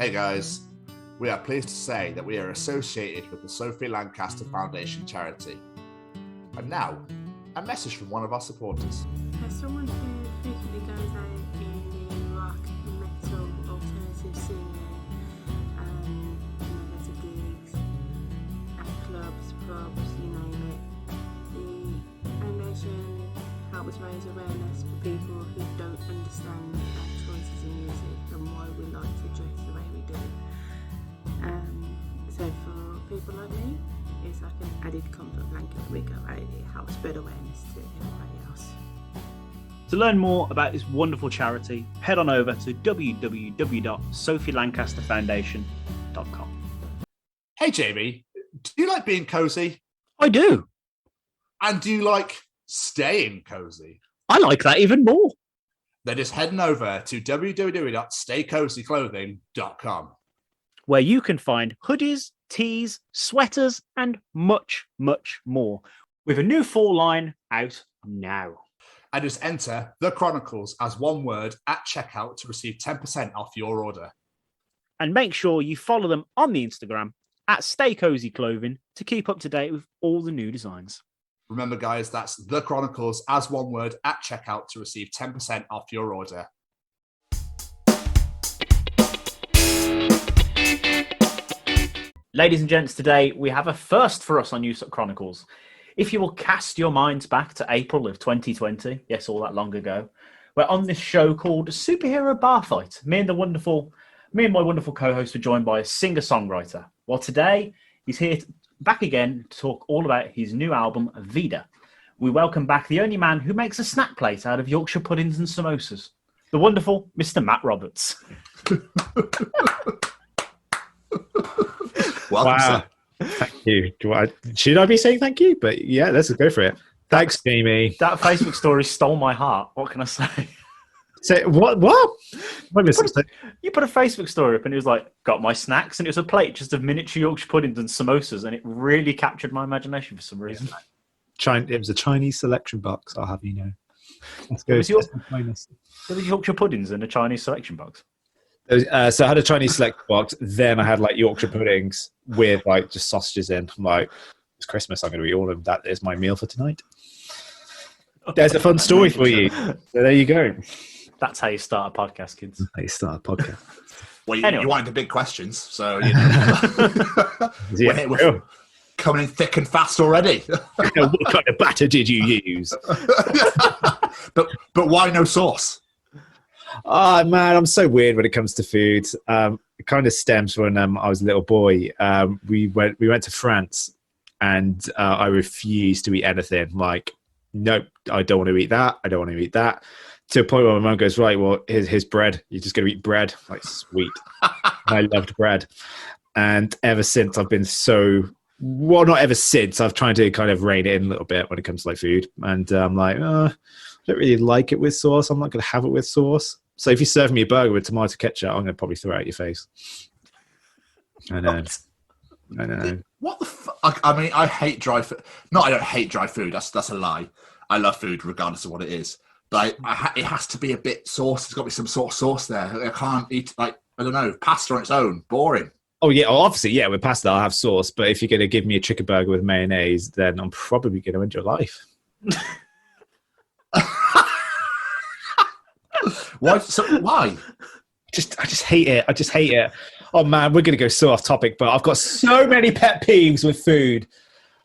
Hey guys, we are pleased to say that we are associated with the Sophie Lancaster Foundation charity. And now, a message from one of our supporters. As someone who frequently goes out in the rock, metal, alternative scene, there's gigs, at clubs, pubs, you name it, the foundation helps raise awareness for people who don't understand our choices in music and why we like to dress the way we do. So for people like me, it's like an added comfort blanket that we go out. It helps spread awareness to everybody else. To learn more about this wonderful charity, head on over to www.sophielancasterfoundation.com. Hey Jamie, do you like being cozy? I do. And do you like staying cozy? I like that even more. Then just heading over to www.staycozyclothing.com, where you can find hoodies, tees, sweaters, and much, much more, with a new fall line out now. And just enter the Chronicles as one word at checkout to receive 10% off your order. And make sure you follow them on the Instagram at Stay Cozy Clothing to keep up to date with all the new designs. Remember, guys, that's the Chronicles as one word at checkout to receive 10% off your order. Ladies and gents, today we have a first for us on USUK Chronicles. If you will cast your minds back to April of 2020, yes, all that long ago, we're on this show called Superhero Bar Fight. Me and my wonderful co-host were joined by a singer-songwriter. Well, today he's here back again to talk all about his new album, Vida. We welcome back the only man who makes a snack plate out of Yorkshire puddings and samosas, the wonderful Mr. Matt Roberts. Welcome, wow. sir. Thank you. Should I be saying thank you? But yeah, let's go for it. Thanks, Jamie. That Facebook story stole my heart. What can I say? Say what? You put a Facebook story up and it was like, got my snacks, and it was a plate just of miniature Yorkshire puddings and samosas, and it really captured my imagination for some reason. It was a Chinese selection box, I'll have you know. Let's go. There was Yorkshire puddings in a Chinese selection box. So I had a Chinese select box, then I had like Yorkshire puddings with like just sausages in. I'm like, it's Christmas, I'm going to eat all of them. That is my meal for tonight. There's a fun story for you. So there you go. That's how you start a podcast, kids. That's how you start a podcast. Well, Anyway. you wanted the big questions, so you know. we're coming in thick and fast already. What kind of batter did you use? but why no sauce? Oh man, I'm so weird when it comes to food. It kind of stems when I was a little boy. We went to France, and I refused to eat anything. Like, nope, I don't want to eat that. I don't want to eat that. To a point where my mum goes, right, well, here's bread. You're just going to eat bread. Like, sweet. I loved bread, and ever since I've been not ever since. I've tried to kind of rein it in a little bit when it comes to like food, and I'm like, I don't really like it with sauce. I'm not going to have it with sauce. So if you serve me a burger with tomato ketchup, I'm going to probably throw it at your face. I know. What the fuck? I mean, I hate dry food. No, I don't hate dry food. That's a lie. I love food regardless of what it is. But it has to be a bit sauce. There's got to be some sort of sauce there. I can't eat, like, I don't know, pasta on its own. Boring. Oh, yeah. Well, obviously, yeah, with pasta, I'll have sauce. But if you're going to give me a chicken burger with mayonnaise, then I'm probably going to end your life. Why? Why? I just hate it. Oh man, we're going to go so off topic, but I've got so many pet peeves with food.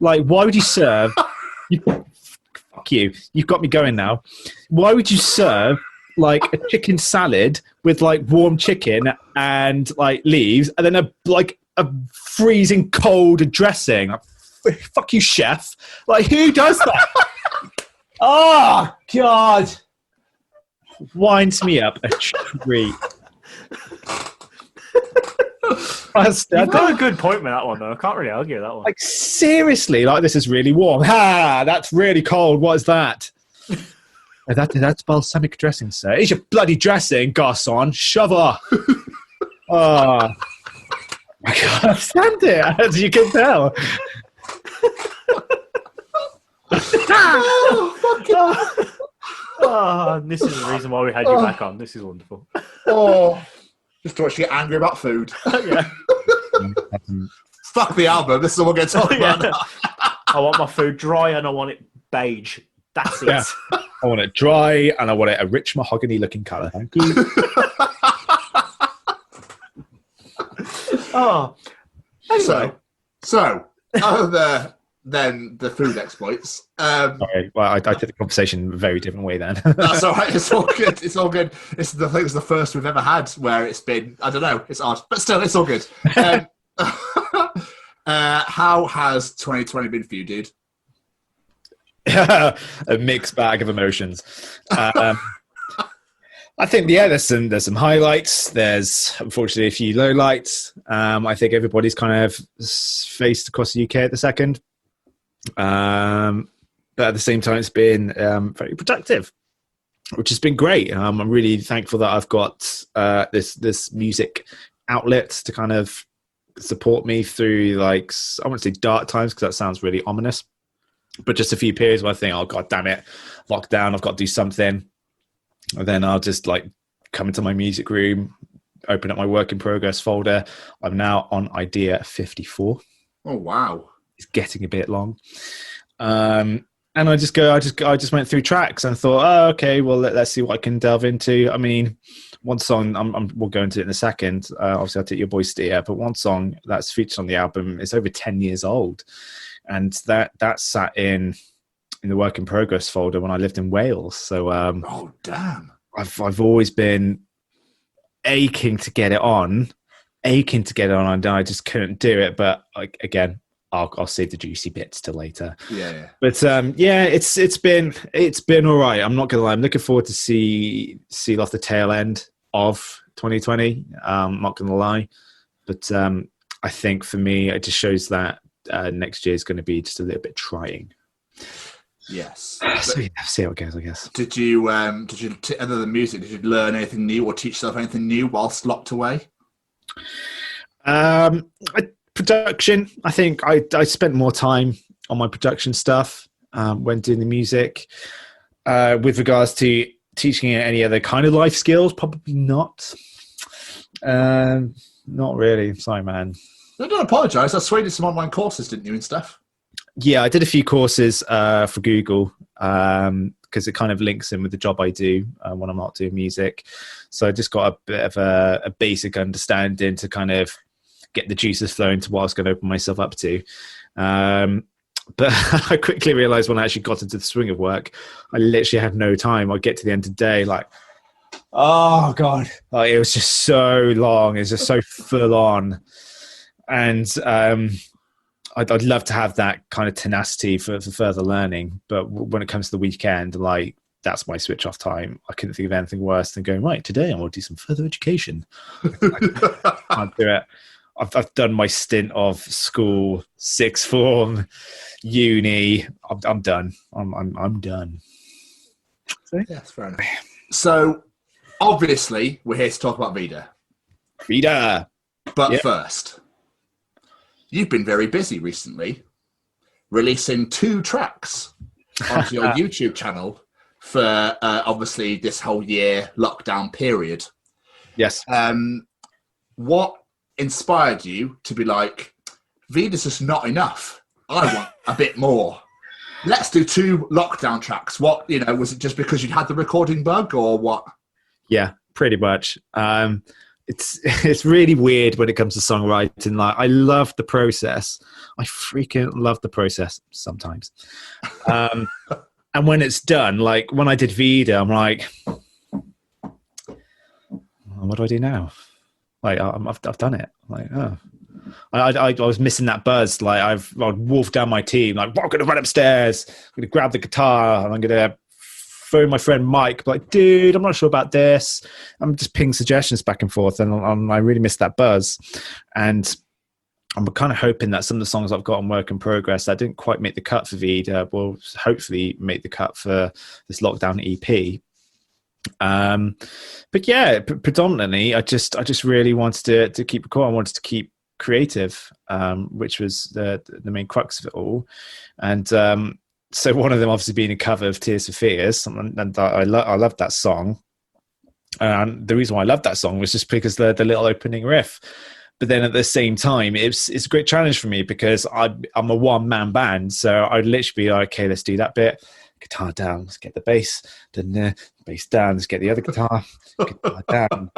Like, why would you serve? Fuck you. You've got me going now. Why would you serve like a chicken salad with like warm chicken and like leaves, and then a freezing cold dressing? Fuck you, chef. Like, who does that? Oh God. Winds me up a treat. You've got a good point with that one, though. I can't really argue with that one. Like, seriously, like, this is really warm. That's really cold. What is that? That's balsamic dressing, sir. It's your bloody dressing, garçon. Shove her. Oh, I can't stand it, as you can tell. Oh, this is the reason why we had you back on. This is wonderful. Oh, Just to watch you get angry about food. Yeah. Fuck the album. This is what we're going to talk about now. I want my food dry and I want it beige. That's it. Yeah. I want it dry and I want it a rich mahogany looking colour. Thank you. Oh. Anyway. So other than the food exploits. Sorry, well, I did the conversation a very different way then. That's all right. It's all good. It's all good. It's the first we've ever had where it's been. I don't know. It's odd, but still, it's all good. How has 2020 been for you, dude? A mixed bag of emotions. I think there's some highlights. There's unfortunately a few lowlights. I think everybody's kind of faced across the UK at the second, but at the same time, it's been very productive, which has been great. I'm really thankful that I've got this music outlet to kind of support me through, like, I won't say dark times because that sounds really ominous, but just a few periods where I think, oh god damn it, lockdown, I've got to do something. And then I'll just like come into my music room, open up my work in progress folder. I'm now on idea 54. Oh wow, it's getting a bit long. And I just went through tracks and thought, oh, okay, well let's see what I can delve into. I mean, one song we'll go into it in a second. Obviously, I'll take your boy Steer, but one song that's featured on the album is over 10 years old, and that sat in the work in progress folder when I lived in Wales. So oh damn, I've always been aching to get it on, and I just couldn't do it. But again, I'll save the juicy bits till later. Yeah. But yeah, it's been all right. I'm not gonna lie. I'm looking forward to see off the tail end of 2020. I'm not gonna lie, but I think for me, it just shows that next year is going to be just a little bit trying. Yes. So yeah, see how it goes, I guess. Did you other than music, did you learn anything new or teach yourself anything new whilst locked away? Production. I think I spent more time on my production stuff when doing the music. With regards to teaching any other kind of life skills, probably not. Not really. Sorry, man. No, don't apologise. I swayed some online courses, didn't you, and stuff? Yeah, I did a few courses for Google because it kind of links in with the job I do when I'm not doing music. So I just got a bit of a basic understanding to kind of get the juices flowing to what I was going to open myself up to. But I quickly realised when I actually got into the swing of work, I literally had no time. I'd get to the end of the day like, oh, God. Like, it was just so long. It was just so full on. And I'd love to have that kind of tenacity for further learning, but when it comes to the weekend, like, that's my switch off time. I couldn't think of anything worse than going, right, today I want to do some further education. I can't do it. I've done my stint of school, sixth form, uni. I'm done. I'm done. Yeah, that's fair enough. So obviously we're here to talk about Vida. But first, you've been very busy recently releasing 2 tracks onto your YouTube channel for obviously this whole year lockdown period. Yes. What inspired you to be like, Vida's just not enough? I want a bit more. Let's do 2 lockdown tracks. What, was it just because you'd had the recording bug or what? Yeah, pretty much. It's really weird when it comes to songwriting. Like, I love the process. I freaking love the process sometimes. And when it's done, like when I did Vida, I'm like, what do I do now? Like, I've done it. Like, oh, I was missing that buzz. Like, I'd wolf down my team. Like, well, I'm going to run upstairs. I'm going to grab the guitar and I'm going to phone my friend Mike. Like, dude, I'm not sure about this. I'm just ping suggestions back and forth, and I really missed that buzz. And I'm kind of hoping that some of the songs I've got on work in progress that didn't quite make the cut for Vida will hopefully make the cut for this lockdown EP. But yeah, predominantly, I just really wanted to keep recording. I wanted to keep creative, which was the main crux of it all. And so one of them obviously being a cover of Tears for Fears, and I loved that song. And the reason why I loved that song was just because the little opening riff. But then at the same time, it's a great challenge for me because I'm a one-man band. So I'd literally be like, okay, let's do that bit. Guitar down, let's get the bass. Then bass down, let's get the other guitar. Guitar down.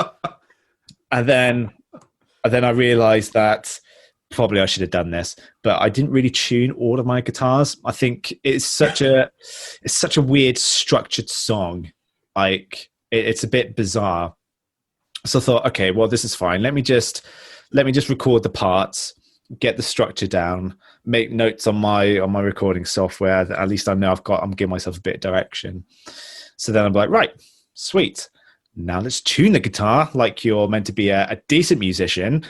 And then I realized that probably I should have done this, but I didn't really tune all of my guitars. I think it's such a weird structured song. Like it's a bit bizarre. So I thought, okay, well, this is fine. Let me just record the parts, get the structure down, make notes on my recording software. At least I know I'm giving myself a bit of direction. So then I'm like, right, sweet. Now let's tune the guitar like you're meant to be a decent musician.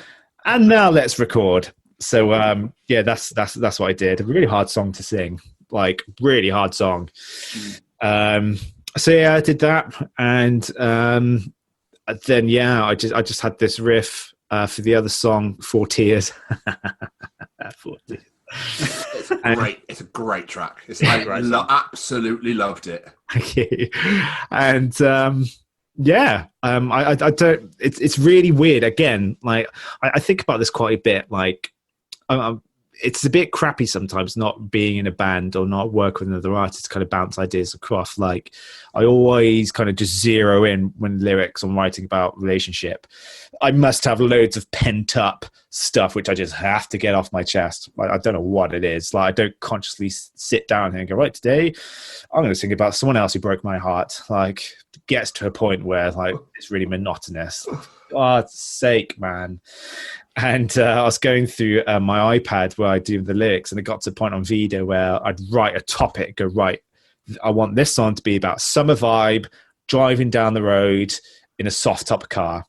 And now let's record. So yeah, that's what I did. A really hard song to sing, like really hard song. So yeah, I did that, and then yeah, I just had this riff for the other song, 4 Tears. 4 Tears. It's a great track. Absolutely loved it. Thank you. And yeah, I don't. It's really weird. Again, like I think about this quite a bit. Like, it's a bit crappy sometimes not being in a band or not working with another artist to kind of bounce ideas across. Like, I always kind of just zero in when lyrics I'm writing about relationship. I must have loads of pent up stuff which I just have to get off my chest. Like, I don't know what it is. Like, I don't consciously sit down here and go, right, today I'm going to sing about someone else who broke my heart. Like, it gets to a point where like it's really monotonous. God's sake, man. And I was going through my iPad where I do the lyrics, and it got to a point on Vida where I'd write a topic, go, right, I want this song to be about summer vibe, driving down the road in a soft top car.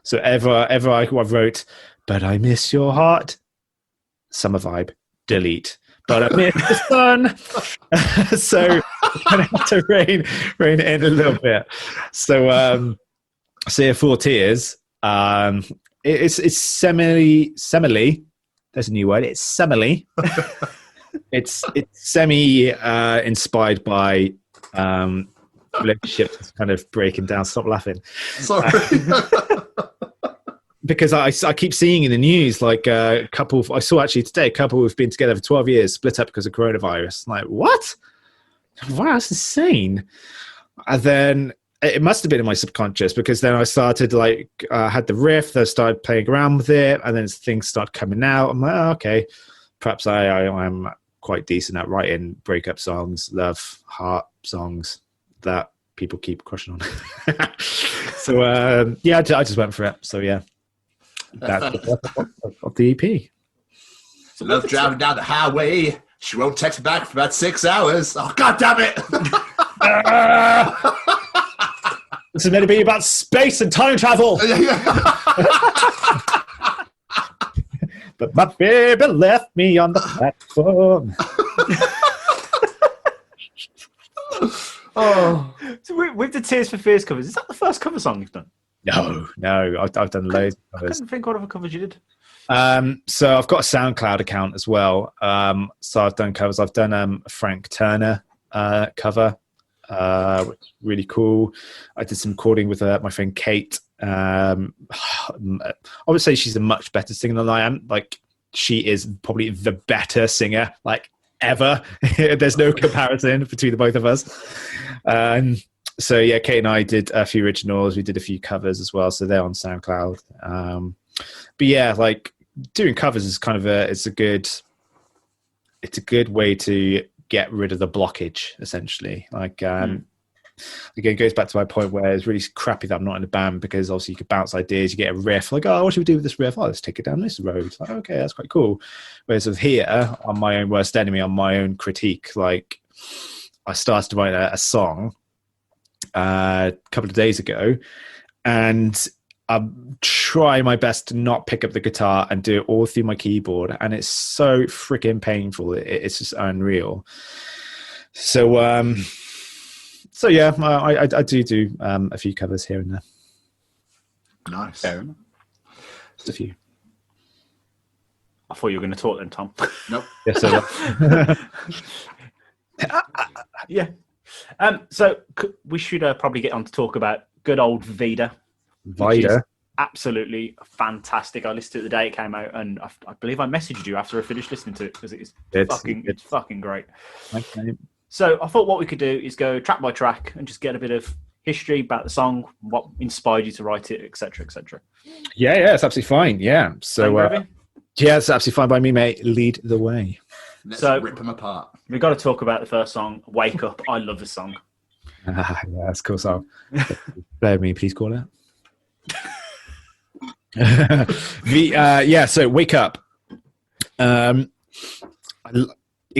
So ever I wrote, but I miss your heart, summer vibe, delete. But I miss the sun. So I had to rein it in a little bit. So yeah, 4 Tears. It's semi. There's a new word. It's semi. it's semi inspired by relationships kind of breaking down. Stop laughing. Sorry. Because I keep seeing in the news like a couple. I saw actually today a couple who've been together for 12 years split up because of coronavirus. I'm like, what? Wow, that's insane. And then it must have been in my subconscious, because then I started had the riff, then I started playing around with it, and then things started coming out. I'm like, oh, okay, perhaps I'm quite decent at writing breakup songs, love, heart songs that people keep crushing on. So yeah, I just went for it. So yeah, that's of the EP. So love driving down the highway. She won't text me back for about 6 hours. Oh, God damn it. This is meant to be about space and time travel. But my baby left me on the platform. Oh, so with the Tears for Fears covers, is that the first cover song you've done? No, I've done loads of covers. I couldn't think what other covers you did. So I've got a SoundCloud account as well. So I've done covers. I've done a Frank Turner cover, which is really cool. I did some recording with my friend Kate. I would say she's a much better singer than I am. Like, she is probably the better singer, like, ever. There's no comparison between the both of us. So yeah, Kate and I did a few originals. We did a few covers as well, so they're on SoundCloud. But yeah, like, doing covers is kind of it's a good way to get rid of the blockage, essentially. Like, again, it goes back to my point where it's really crappy that I'm not in a band, because obviously you could bounce ideas, you get a riff, like, oh, what should we do with this riff? Oh, let's take it down this road. Like, okay, that's quite cool. Whereas with here, on my own worst enemy, on my own critique, like, I started to write a song a couple of days ago, and I'm trying my best to not pick up the guitar and do it all through my keyboard, and it's so freaking painful. It's just unreal. So yeah, I do a few covers here and there. Nice. Fair enough. Just a few. I thought you were going to talk then, Tom. Nope. Yes, sir. Yeah. So we should probably get on to talk about good old Vida. Vida. Absolutely fantastic. I listened to it the day it came out, and I believe I messaged you after I finished listening to it because it's fucking great. Okay. So I thought what we could do is go track by track and just get a bit of history about the song, what inspired you to write it, etc., etc. Yeah, it's absolutely fine. Yeah. So yeah, it's absolutely fine by me, mate. Lead the way. Let's So- rip them apart. We've got to talk about the first song, Wake Up. I love this song. Yeah, that's a cool song. Bear with me, please call it. So Wake Up. It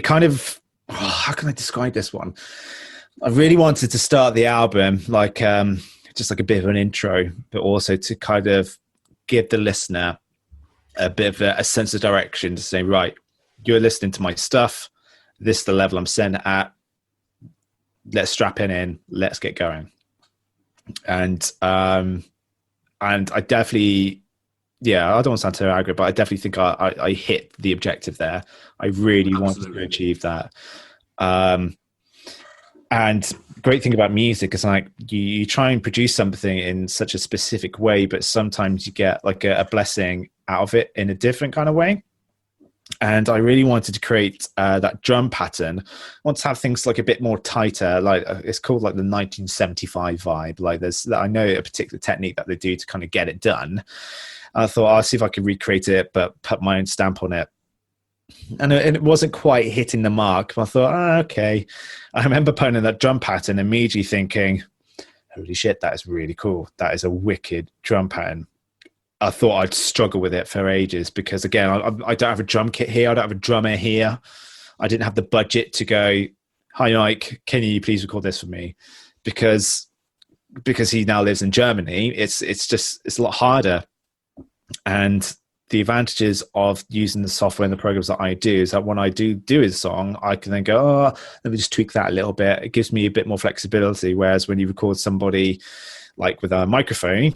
kind of, how can I describe this one? I really wanted to start the album like just like a bit of an intro, but also to kind of give the listener a bit of a sense of direction to say, right, you're listening to my stuff. This is the level I'm sitting at. Let's strap in. Let's get going. And I definitely, I don't want to sound too arrogant, but I definitely think I hit the objective there. I really wanted to achieve that. And great thing about music is like you try and produce something in such a specific way, but sometimes you get like a blessing out of it in a different kind of way. And I really wanted to create that drum pattern. I want to have things like a bit more tighter, like it's called like the 1975 vibe. Like I know a particular technique that they do to kind of get it done. I thought I'll see if I could recreate it, but put my own stamp on it. And it wasn't quite hitting the mark. I thought, okay. I remember putting in that drum pattern, immediately thinking, holy shit, that is really cool. That is a wicked drum pattern. I thought I'd struggle with it for ages because, again, I don't have a drum kit here. I don't have a drummer here. I didn't have the budget to go, hi, Mike, can you please record this for me? Because he now lives in Germany, it's a lot harder. And the advantages of using the software and the programs that I do is that when I do a song, I can then go, let me just tweak that a little bit. It gives me a bit more flexibility. Whereas when you record somebody like with a microphone,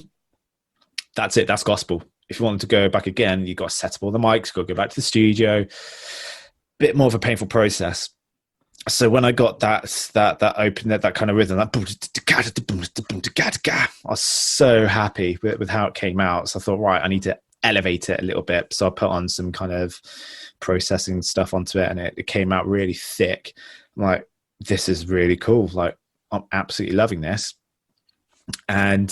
that's it. That's gospel. If you want to go back again, you've got to set up all the mics, go back to the studio. Bit more of a painful process. So when I got that open, that kind of rhythm, I was so happy with how it came out. So I thought, right, I need to elevate it a little bit. So I put on some kind of processing stuff onto it, and it came out really thick. I'm like, this is really cool. Like, I'm absolutely loving this. And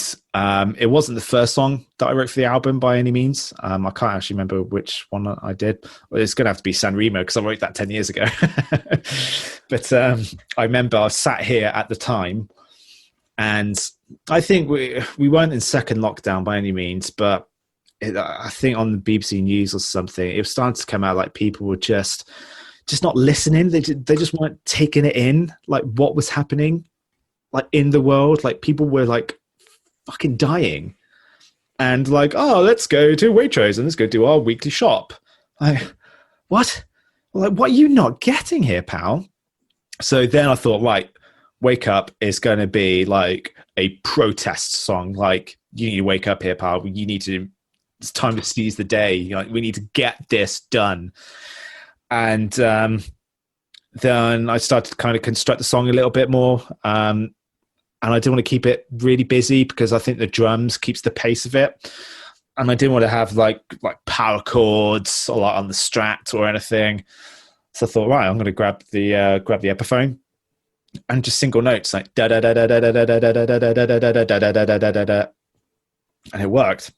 it wasn't the first song that I wrote for the album by any means. I can't actually remember which one I did. Well, it's going to have to be San Remo because I wrote that 10 years ago. But I remember I was sat here at the time, and I think we weren't in second lockdown by any means, but I think on the BBC News or something, it was starting to come out like people were just not listening. They just weren't taking it in, like what was happening. Like in the world, like people were like fucking dying, and like, oh, let's go to Waitrose and let's go do our weekly shop. Like, what? Like, what are you not getting here, pal? So then I thought, right, Wake Up is going to be like a protest song. Like, you need to wake up here, pal. It's time to seize the day. Like, we need to get this done. And then I started to kind of construct the song a little bit more. And I didn't want to keep it really busy because I think the drums keeps the pace of it. And I didn't want to have like power chords or like on the Strat or anything. So I thought, right, I'm going to grab the Epiphone and just single notes like da da da da da da da da da da da da da da da da da da da. And it worked.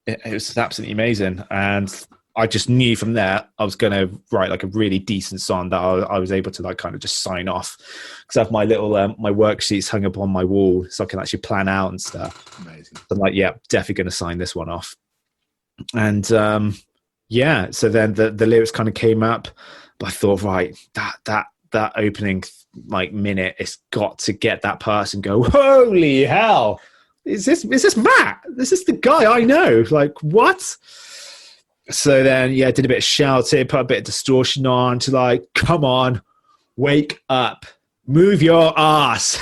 It was absolutely amazing. And I just knew from there I was going to write like a really decent song that I was able to like kind of just sign off, because I have my little my worksheets hung up on my wall so I can actually plan out and stuff. Amazing. I'm like, yeah, definitely going to sign this one off. And so then the lyrics kind of came up, but I thought, right, that opening like minute, it's got to get that person go, holy hell, is this Matt? This is the guy I know. Like, what? So then, did a bit of shouting, put a bit of distortion on to like, come on, wake up, move your ass.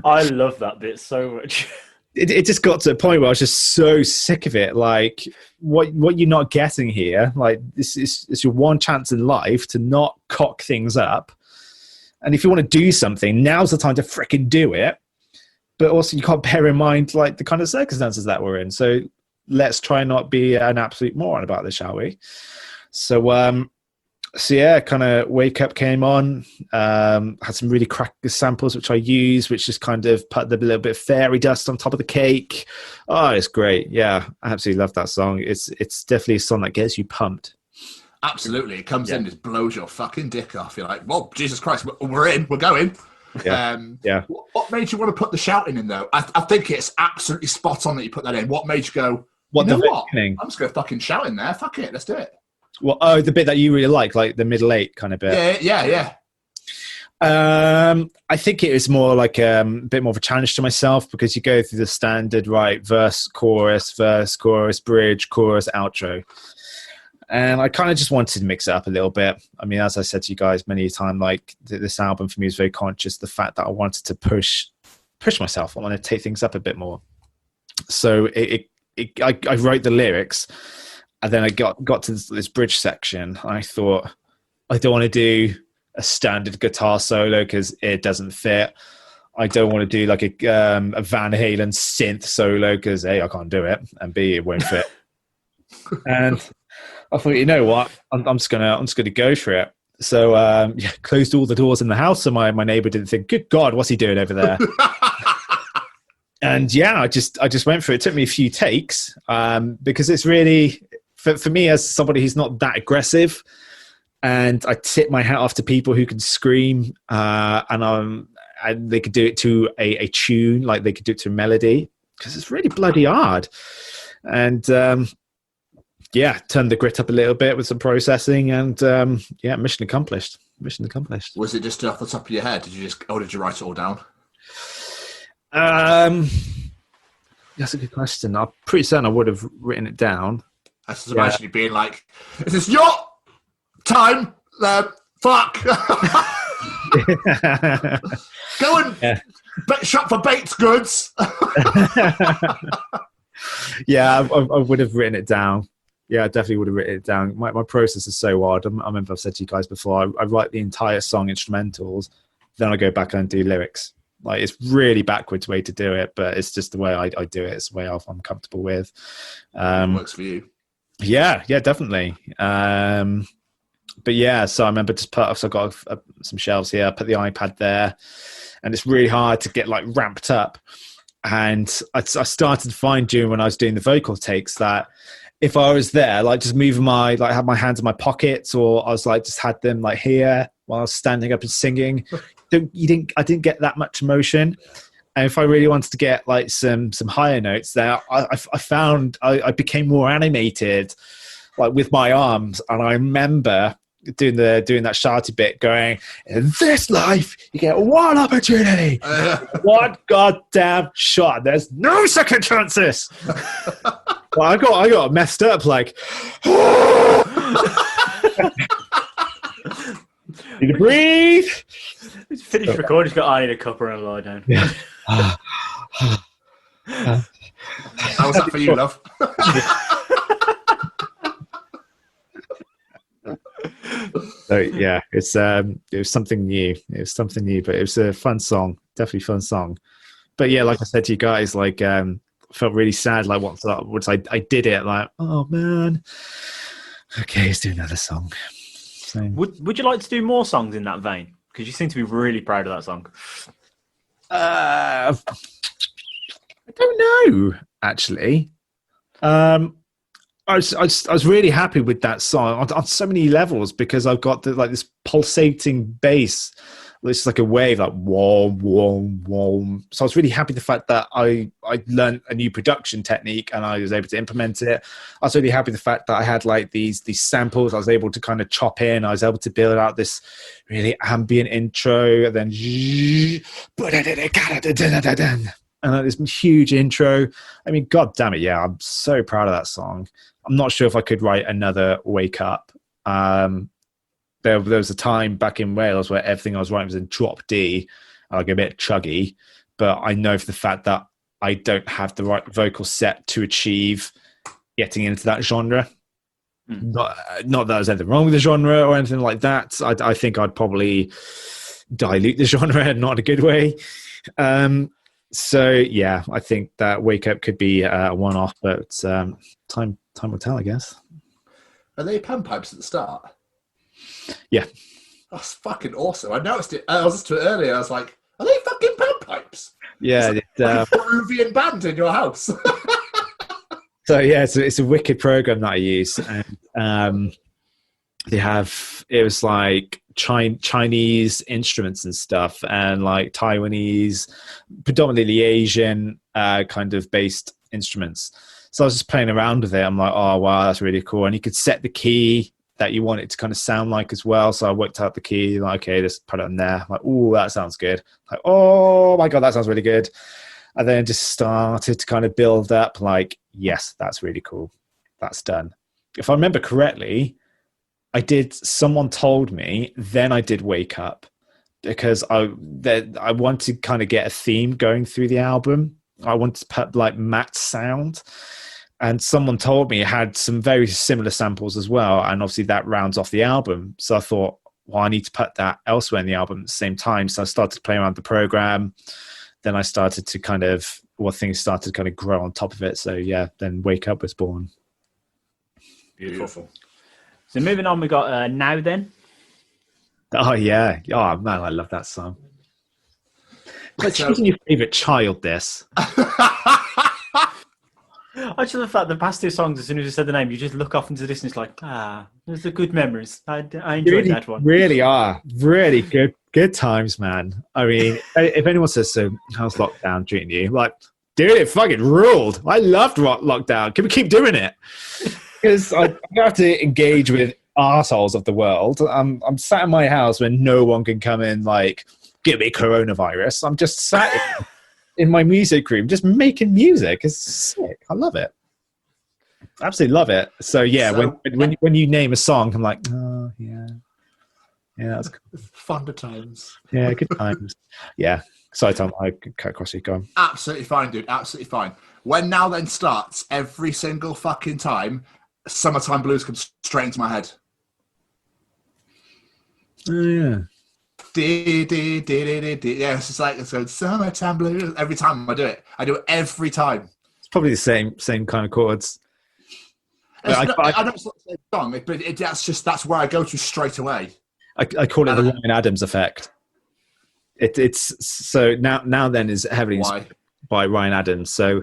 I love that bit so much. It just got to a point where I was just so sick of it. Like, what you're not getting here, like, it's your one chance in life to not cock things up. And if you want to do something, now's the time to fricking do it. but also you can't bear in mind like the kind of circumstances that we're in. So let's try not be an absolute moron about this, shall we? So yeah, kind of Wake Up came on, had some really cracky samples which I used, which just kind of put a little bit of fairy dust on top of the cake. Oh, it's great. Yeah, I absolutely love that song. It's definitely a song that gets you pumped. Absolutely. It comes in, just blows your fucking dick off. You're like, well, Jesus Christ, we're in, we're going. Yeah. What made you want to put the shouting in, though? I think it's absolutely spot on that you put that in. What made you go, you know what? I'm just going to fucking shout in there. Fuck it, let's do it. Well, the bit that you really like the middle eight kind of bit. Yeah. I think it was more like a bit more of a challenge to myself, because you go through the standard, right, verse, chorus, bridge, chorus, outro. And I kind of just wanted to mix it up a little bit. I mean, as I said to you guys many a time, like this album for me is very conscious of the fact that I wanted to push myself. I want to take things up a bit more. So I wrote the lyrics, and then I got to this bridge section. I thought, I don't want to do a standard guitar solo because it doesn't fit. I don't want to do like a Van Halen synth solo because A, I can't do it, and B, it won't fit. And I thought, you know what, I'm just gonna go for it. So closed all the doors in the house, so my neighbor didn't think, good God, what's he doing over there? And yeah, I just went for it. It took me a few takes because it's really, for me as somebody who's not that aggressive, and I tip my hat off to people who can scream and they could do it to a tune, like they could do it to a melody, because it's really bloody hard. And turned the grit up a little bit with some processing, and mission accomplished. Was it just off the top of your head? Did you write it all down? That's a good question. I'm pretty certain I would have written it down. I just imagine you being like, "Is this your time? Fuck! Go and shop for baked goods." Yeah, I would have written it down. Yeah, I definitely would have written it down. My process is so hard. I remember I've said to you guys before, I write the entire song instrumentals, then I go back and do lyrics. Like, it's really backwards way to do it, but it's just the way I do it. It's the way I'm comfortable with. It works for you. Yeah, definitely. But yeah, so I remember so I got some shelves here, I put the iPad there, and it's really hard to get like ramped up. And I started to find during when I was doing the vocal takes that if I was there, like just moving had my hands in my pockets, or I was like just had them like here while I was standing up and singing, I didn't get that much emotion. And if I really wanted to get like some higher notes there, I found I became more animated, like with my arms. And I remember doing that shouty bit, going, in this life you get one opportunity, one goddamn shot, there's no second chances. Well, I got messed up, like need to breathe. He's finished recording, he's got eye in a cuppa and a lie down. Yeah. How was that for you, love? So yeah, it was something new. It was something new, but it was a fun song, definitely fun song. But yeah, like I said to you guys, like felt really sad. Like once I did it, like, oh man, okay, let's do another song. So, would you like to do more songs in that vein? Because you seem to be really proud of that song. I don't know, actually. I was really happy with that song on so many levels, because I've got this pulsating bass. It's like a wave, like whoa, whoa, whoa. So I was really happy the fact that I learned a new production technique and I was able to implement it. I was really happy the fact that I had like these samples I was able to kind of chop in. I was able to build out this really ambient intro, and then and like this huge intro. I mean, God damn it, yeah, I'm so proud of that song. I'm not sure if I could write another Wake Up. There was a time back in Wales where everything I was writing was in drop D, like a bit chuggy. But I know for the fact that I don't have the right vocal set to achieve getting into that genre. Not that there's anything wrong with the genre or anything like that. I think I'd probably dilute the genre, not in a good way. So yeah, I think that Wake Up could be a one-off, but time will tell, I guess. Are they panpipes at the start? Yeah. That's fucking awesome. I noticed it. I was listening to it earlier. I was like, are they fucking panpipes? Yeah. It's like a Peruvian band in your house. So yeah, it's a wicked program that I use, and it was like Chinese instruments and stuff, and like Taiwanese, predominantly Asian kind of based instruments. So I was just playing around with it. I'm like, oh wow, that's really cool. And you could set the key that you want it to kind of sound like as well. So I worked out the key, like, okay, just put it in there. I'm like, oh, that sounds good. Like, oh my God, that sounds really good. And then just started to kind of build up like, yes, that's really cool. That's done. If I remember correctly, someone told me, then I did Wake Up, because I wanted to kind of get a theme going through the album. I wanted to put like Matt's sound. And someone told me it had some very similar samples as well. And obviously that rounds off the album. So I thought, well, I need to put that elsewhere in the album at the same time. So I started playing around the program. Then I started to things started to kind of grow on top of it. So yeah, then Wake Up was born. Beautiful. So moving on, we got Now Then. Oh yeah. Oh man, I love that song. But choosing your favourite child, this. I just love the fact the past two songs, as soon as you said the name, you just look off into the distance like, those are good memories. I enjoyed that one. Really are. Really good times, man. I mean, if anyone says so, how's lockdown treating you? Like, dude, it fucking ruled. I loved lockdown. Can we keep doing it? Because I have to engage with arseholes of the world. I'm sat in my house when no one can come in, like, give me coronavirus. I'm just sat in my music room, just making music. It's sick. I love it. Absolutely love it. So yeah, when you name a song, I'm like, oh yeah, that's cool. Fun times. Yeah, good times. Yeah. Sorry, Tom, I cut across you. Go on. Absolutely fine, dude. Absolutely fine. When Now Then starts, every single fucking time, Summertime Blues comes straight into my head. Oh yeah. Yeah, it's just like it's going Summertime Blues every time I do it. I do it every time. It's probably the same kind of chords. I know it's not the same song, but that's where I go to straight away. I call it the Ryan Adams effect. It's so Now Then is heavily inspired by Ryan Adams. So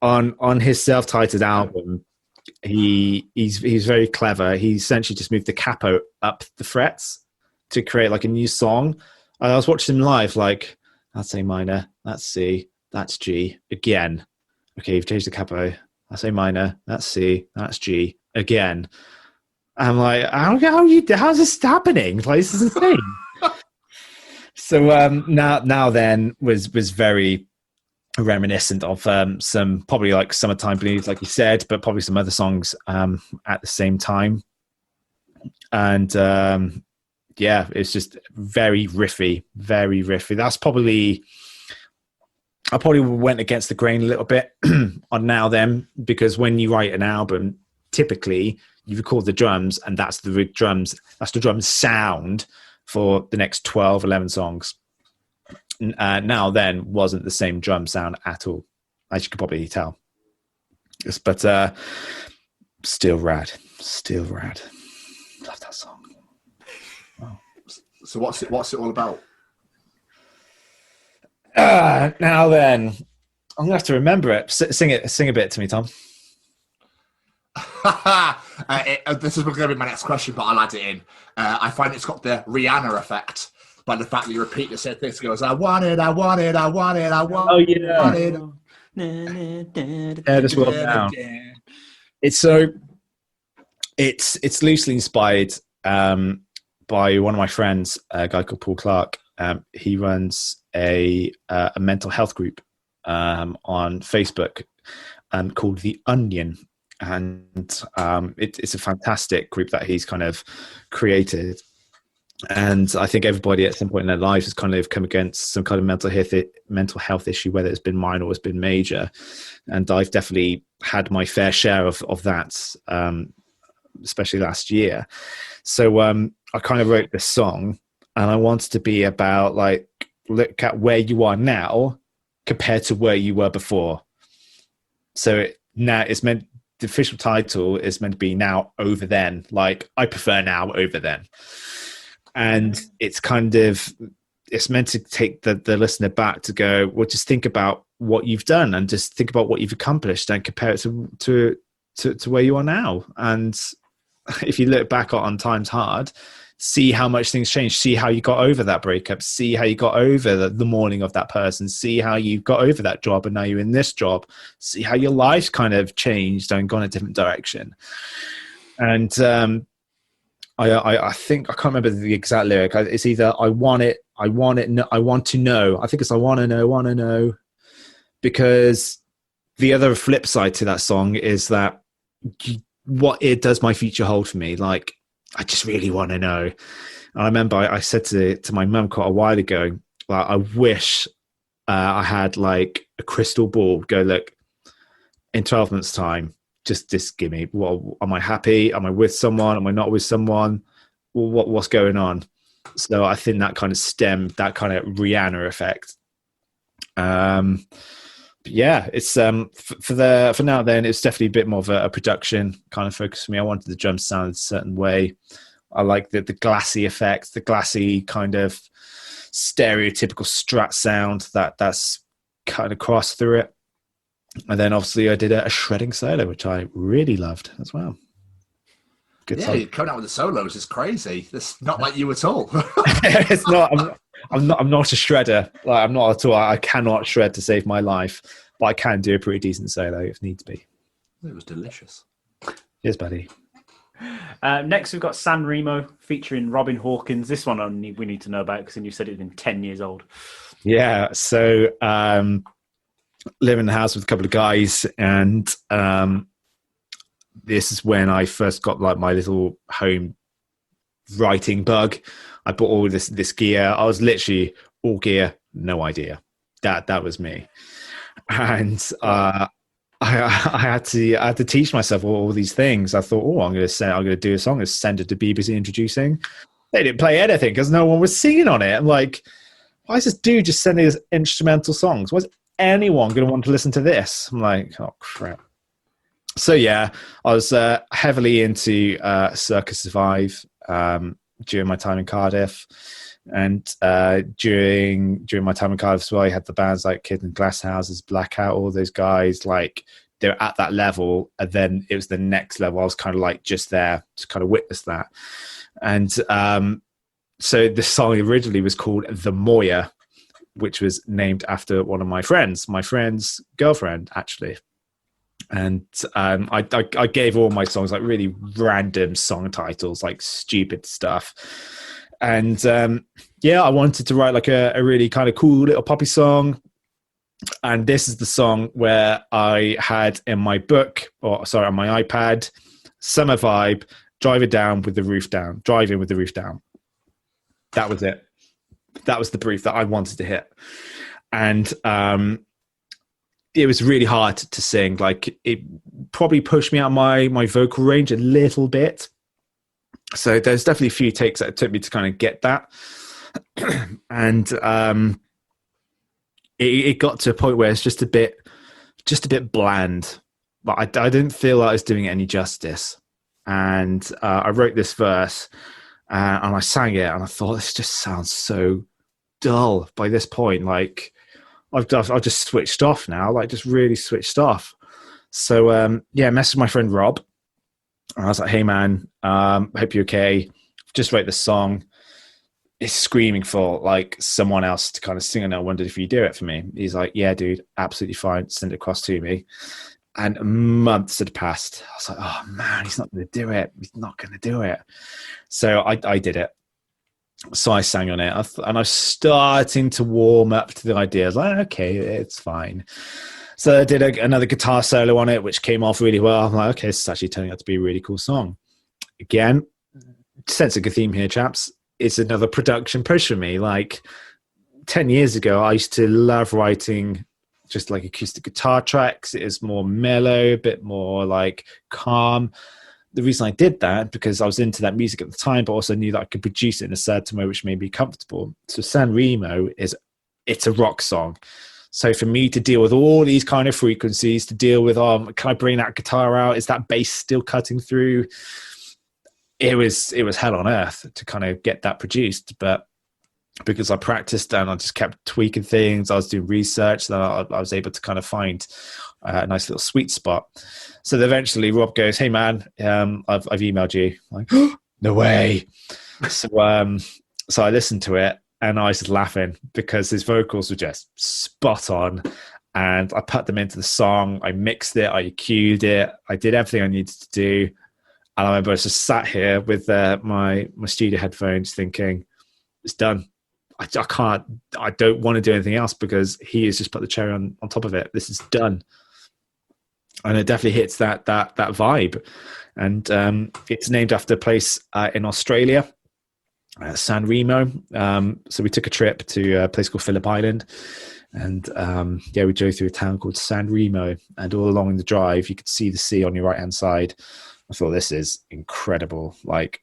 on his self-titled album, he's very clever. He essentially just moved the capo up the frets to create like a new song. I was watching him live, like, that's A minor, that's C, that's G, again. Okay, you've changed the capo. That's A minor, that's C, that's G, again. I'm like, how's this happening? Like, this is insane. So now then was very reminiscent of some probably like Summertime Blues, like you said, but probably some other songs at the same time. And yeah, it's just very riffy. That's probably, I probably went against the grain a little bit on Now Then, because when you write an album, typically you record the drums and that's the drum sound for the next 12, 11 songs. Now Then wasn't the same drum sound at all, as you could probably tell. But still rad. Love that song. Wow. So what's it all about? Now Then, I'm gonna have to remember it. Sing a bit to me, Tom. This is going to be my next question, but I'll add it in. I find it's got the Rihanna effect by the fact that you repeat the same things. It goes, I want it. Oh yeah. Just well down. It's loosely inspired by one of my friends, a guy called Paul Clark. He runs a mental health group on Facebook called The Onion. And it's a fantastic group that he's kind of created. And I think everybody at some point in their lives has kind of come against some kind of mental health issue, whether it's been minor or it's been major. And I've definitely had my fair share of that, especially last year. So I kind of wrote this song, and I wanted to be about, like, look at where you are now compared to where you were before. So now it's meant, the official title is meant to be Now Over Then. Like, I prefer Now Over Then. And it's kind of, it's meant to take the listener back to go, well, just think about what you've done and just think about what you've accomplished and compare it to where you are now. And if you look back on Times Hard, see how much things changed, see how you got over that breakup, see how you got over the mourning of that person, see how you got over that job and now you're in this job, see how your life kind of changed and gone a different direction. And I think, I can't remember the exact lyric. It's either I want to know. I think it's I want to know. Because the other flip side to that song is that what it does my future hold for me. Like, I just really want to know. And I remember I said to my mum quite a while ago, like, I wish I had like a crystal ball. Go, look, in 12 months' time, just give me, well, am I happy? Am I with someone? Am I not with someone? Well, what's going on? So I think that kind of stemmed that kind of Rihanna effect. But yeah, it's for now then it's definitely a bit more of a production kind of focus for me. I wanted the drums to sound a certain way. I like the glassy effect, the glassy kind of stereotypical Strat sound that's cut across through it. And then obviously I did a shredding solo, which I really loved as well. Good yeah, song. coming out with the solos is crazy. It's not like you at all. It's not. I'm not a shredder. Like, I'm not at all. I cannot shred to save my life, but I can do a pretty decent solo if needs be. It was delicious. Cheers, buddy. Next, we've got San Remo featuring Robin Hawkins. This one we need to know about because then you said it's been 10 years old. Yeah. So live in the house with a couple of guys, and this is when I first got like my little home writing bug. I bought all this gear. I was literally all gear, no idea. That was me. And I had to teach myself all these things. I thought, I'm going to do a song and send it to BBC Introducing. They didn't play anything because no one was singing on it. I'm like, why is this dude just sending us instrumental songs? Why is anyone going to want to listen to this? I'm like, oh crap. So yeah, I was heavily into Circus Survive during my time in Cardiff, and during my time in Cardiff as well, I had the bands like Kid and Glass Houses, Blackout, all those guys, like they were at that level, and then it was the next level. I was kind of like just there to kind of witness that. And so this song originally was called The Moya, which was named after one of my friend's girlfriend, actually. And I gave all my songs like really random song titles, like stupid stuff. And I wanted to write like a really kind of cool little poppy song. And this is the song where I had in my book, on my iPad, Summer Vibe, Driving with the Roof Down. That was it. That was the brief that I wanted to hit. And it was really hard to sing. Like, it probably pushed me out of my vocal range a little bit. So there's definitely a few takes that it took me to kind of get that. And it got to a point where it's just a bit bland. But I didn't feel like I was doing it any justice. And I wrote this verse and I sang it, and I thought, this just sounds so dull by this point. Like, I've just switched off now, like just really switched off. So I messaged my friend Rob, and I was like, hey man, hope you're okay. Just wrote the song. It's screaming for like someone else to kind of sing, and I wondered if you do it for me. He's like, yeah, dude, absolutely fine. Send it across to me. And months had passed. I was like, oh man, he's not going to do it. He's not going to do it. So I did it. So I sang on it, and I was starting to warm up to the idea. I was like, okay, it's fine. So I did another guitar solo on it, which came off really well. I'm like, okay, this is actually turning out to be a really cool song. Again, sensing a theme here, chaps. It's another production push for me. Like 10 years ago, I used to love writing just like acoustic guitar tracks. It is more mellow, a bit more like calm. The reason I did that, because I was into that music at the time, but also knew that I could produce it in a certain way which made me comfortable. So San Remo it's a rock song. So for me to deal with all these kind of frequencies, to deal with, can I bring that guitar out? Is that bass still cutting through? It was hell on earth to kind of get that produced. But because I practiced and I just kept tweaking things, I was doing research, then I was able to kind of find a nice little sweet spot. So then eventually Rob goes, "Hey man, I've emailed you." I'm like, oh, no way. So I listened to it and I was just laughing because his vocals were just spot on. And I put them into the song. I mixed it. I EQ'd it. I did everything I needed to do. And I remember I was just sat here with my studio headphones thinking, it's done. I don't want to do anything else because he has just put the cherry on top of it. This is done. And it definitely hits that vibe. And it's named after a place in Australia, San Remo. So we took a trip to a place called Phillip Island. And we drove through a town called San Remo. And all along the drive, you could see the sea on your right-hand side. I thought, this is incredible. Like,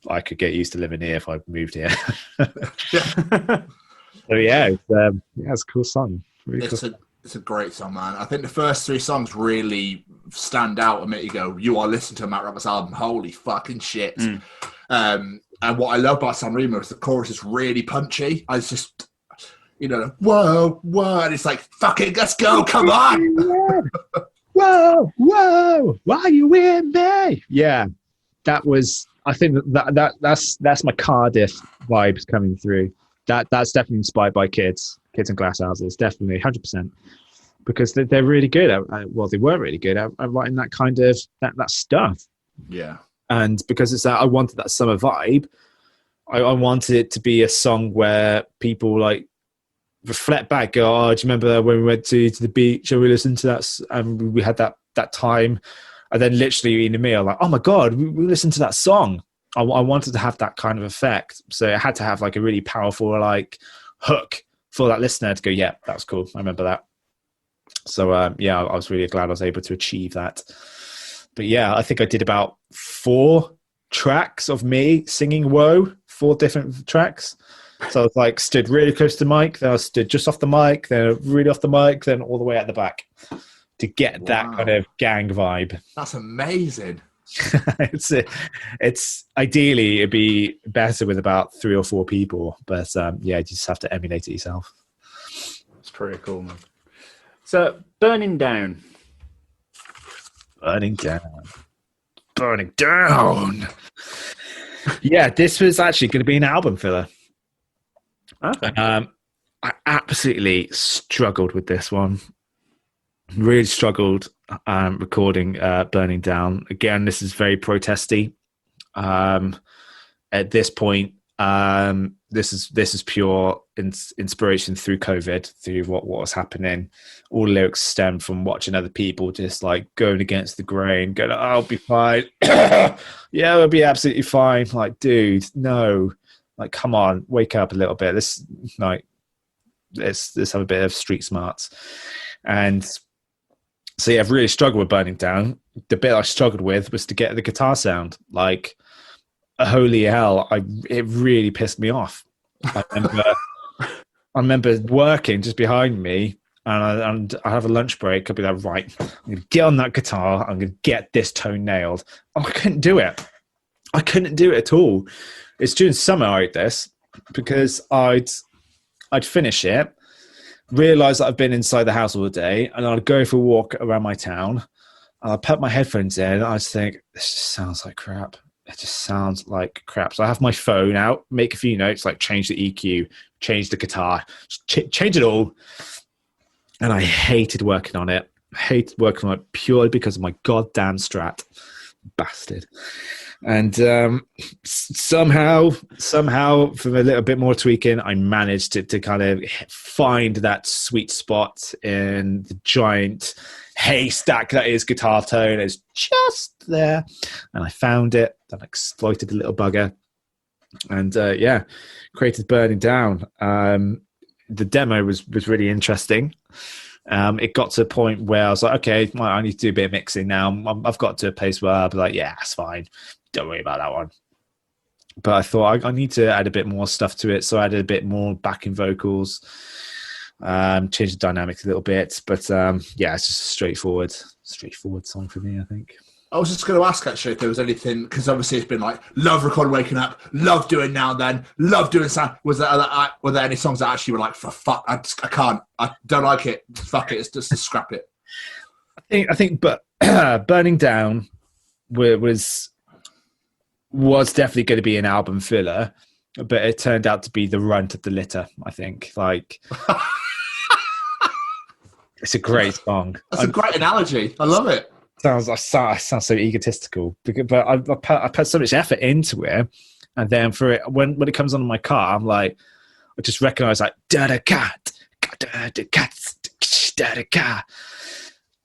I could get used to living here if I moved here. So it's a cool song. Really cool. It's a great song, man. I think the first three songs really stand out and make you go, you are listening to a Matt Roberts album. Holy fucking shit. And what I love about San Remo is the chorus is really punchy. I was just, whoa, and it's like, fucking, let's go, come on. Whoa, why are you with me? Yeah, that was, I think that's my Cardiff vibes coming through. That's definitely inspired by Kids in Glass Houses, definitely 100%, because they're really good at, they were really good at writing that kind of that stuff. Yeah, and because it's that, I wanted that summer vibe. I wanted it to be a song where people like reflect back, go, oh, do you remember when we went to the beach and we listened to that and we had that time, and then literally in the meal, like, oh my god, we listened to that song. I wanted to have that kind of effect, so it had to have like a really powerful like hook for that listener to go, yeah, that was cool, I remember that. So I was really glad I was able to achieve that. But yeah, I think I did about 4 tracks of me singing Whoa, 4 different tracks. So I was like stood really close to the mic, then I stood just off the mic, then really off the mic, then all the way at the back to get that kind of gang vibe. That's amazing. It's ideally it'd be better with about 3 or 4 people, but you just have to emulate it yourself. It's pretty cool, man. So burning down. Yeah, this was actually going to be an album filler. Okay. I absolutely struggled with this one. Really struggled recording Burning Down. Again, this is very protesty. At this point, this is pure inspiration through COVID, through what was happening. All lyrics stem from watching other people just like going against the grain, going, oh, I'll be fine. Yeah, it'll be absolutely fine. Like, dude, no. Like, come on, wake up a little bit. Let's have a bit of street smarts. And so yeah, I've really struggled with Burning Down. The bit I struggled with was to get the guitar sound. Like, holy hell, it really pissed me off. I remember working just behind me, and I have a lunch break. I'll be like, right, I'm going to get on that guitar. I'm going to get this tone nailed. Oh, I couldn't do it. I couldn't do it at all. It's during summer I wrote this because I'd finish it, realize that I've been inside the house all day, and I'd go for a walk around my town, and I'd put my headphones in, and I'd think, this just sounds like crap. It just sounds like crap. So I have my phone out, make a few notes, like change the EQ, change the guitar, change it all. And I hated working on it. I hated working on it purely because of my goddamn Strat. Bastard. And somehow, from a little bit more tweaking, I managed to kind of find that sweet spot in the giant haystack that is guitar tone. It's just there. And I found it, and exploited the little bugger. And created Burning Down. The demo was really interesting. It got to a point where I was like, okay, I need to do a bit of mixing now. I've got to a place where I'll be like, yeah, that's fine. Don't worry about that one. But I thought I need to add a bit more stuff to it. So I added a bit more backing vocals. change the dynamics a little bit. But yeah, it's just a straightforward song for me, I think. I was just going to ask actually if there was anything, because obviously it's been like love recording Waking Up, love doing Now and Then, love doing Sound. Were there any songs that actually were like, for fuck, I can't, I don't like it, fuck it, it's just to scrap it? I think, but Burning Down was definitely going to be an album filler, but it turned out to be the runt of the litter. I think, like, it's a great song. That's a great analogy. I love it. I sound so egotistical, but I put so much effort into it, and then for it when it comes on in my car, I'm like, I just recognise like da da cat, da da cat, da da cat.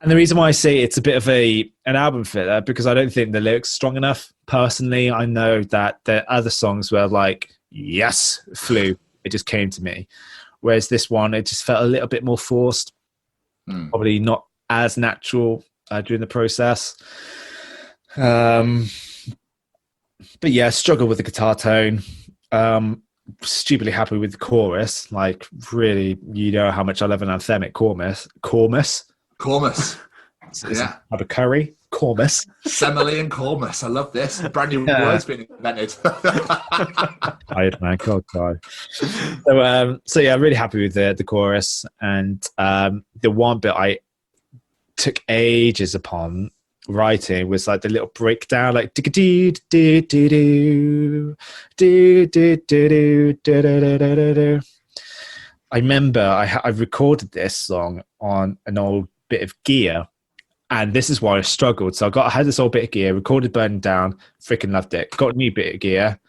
And the reason why I say it's a bit of an album filler because I don't think the lyrics are strong enough. Personally, I know that there are other songs where like yes, flew, it just came to me, whereas this one it just felt a little bit more forced, probably not as natural. During the process. But yeah, struggle with the guitar tone. Stupidly happy with the chorus. Like, really, you know how much I love an anthemic chorus. Yeah. Have a curry. Chorus. Semele and chorus. I love this. Brand new words being invented. Tired, man. God. So yeah, really happy with the chorus. And the one bit I took ages upon writing was like the little breakdown, like I remember I recorded this song on an old bit of gear, and this is why I struggled. So I had this old bit of gear, recorded Burning Down, freaking loved it, got a new bit of gear,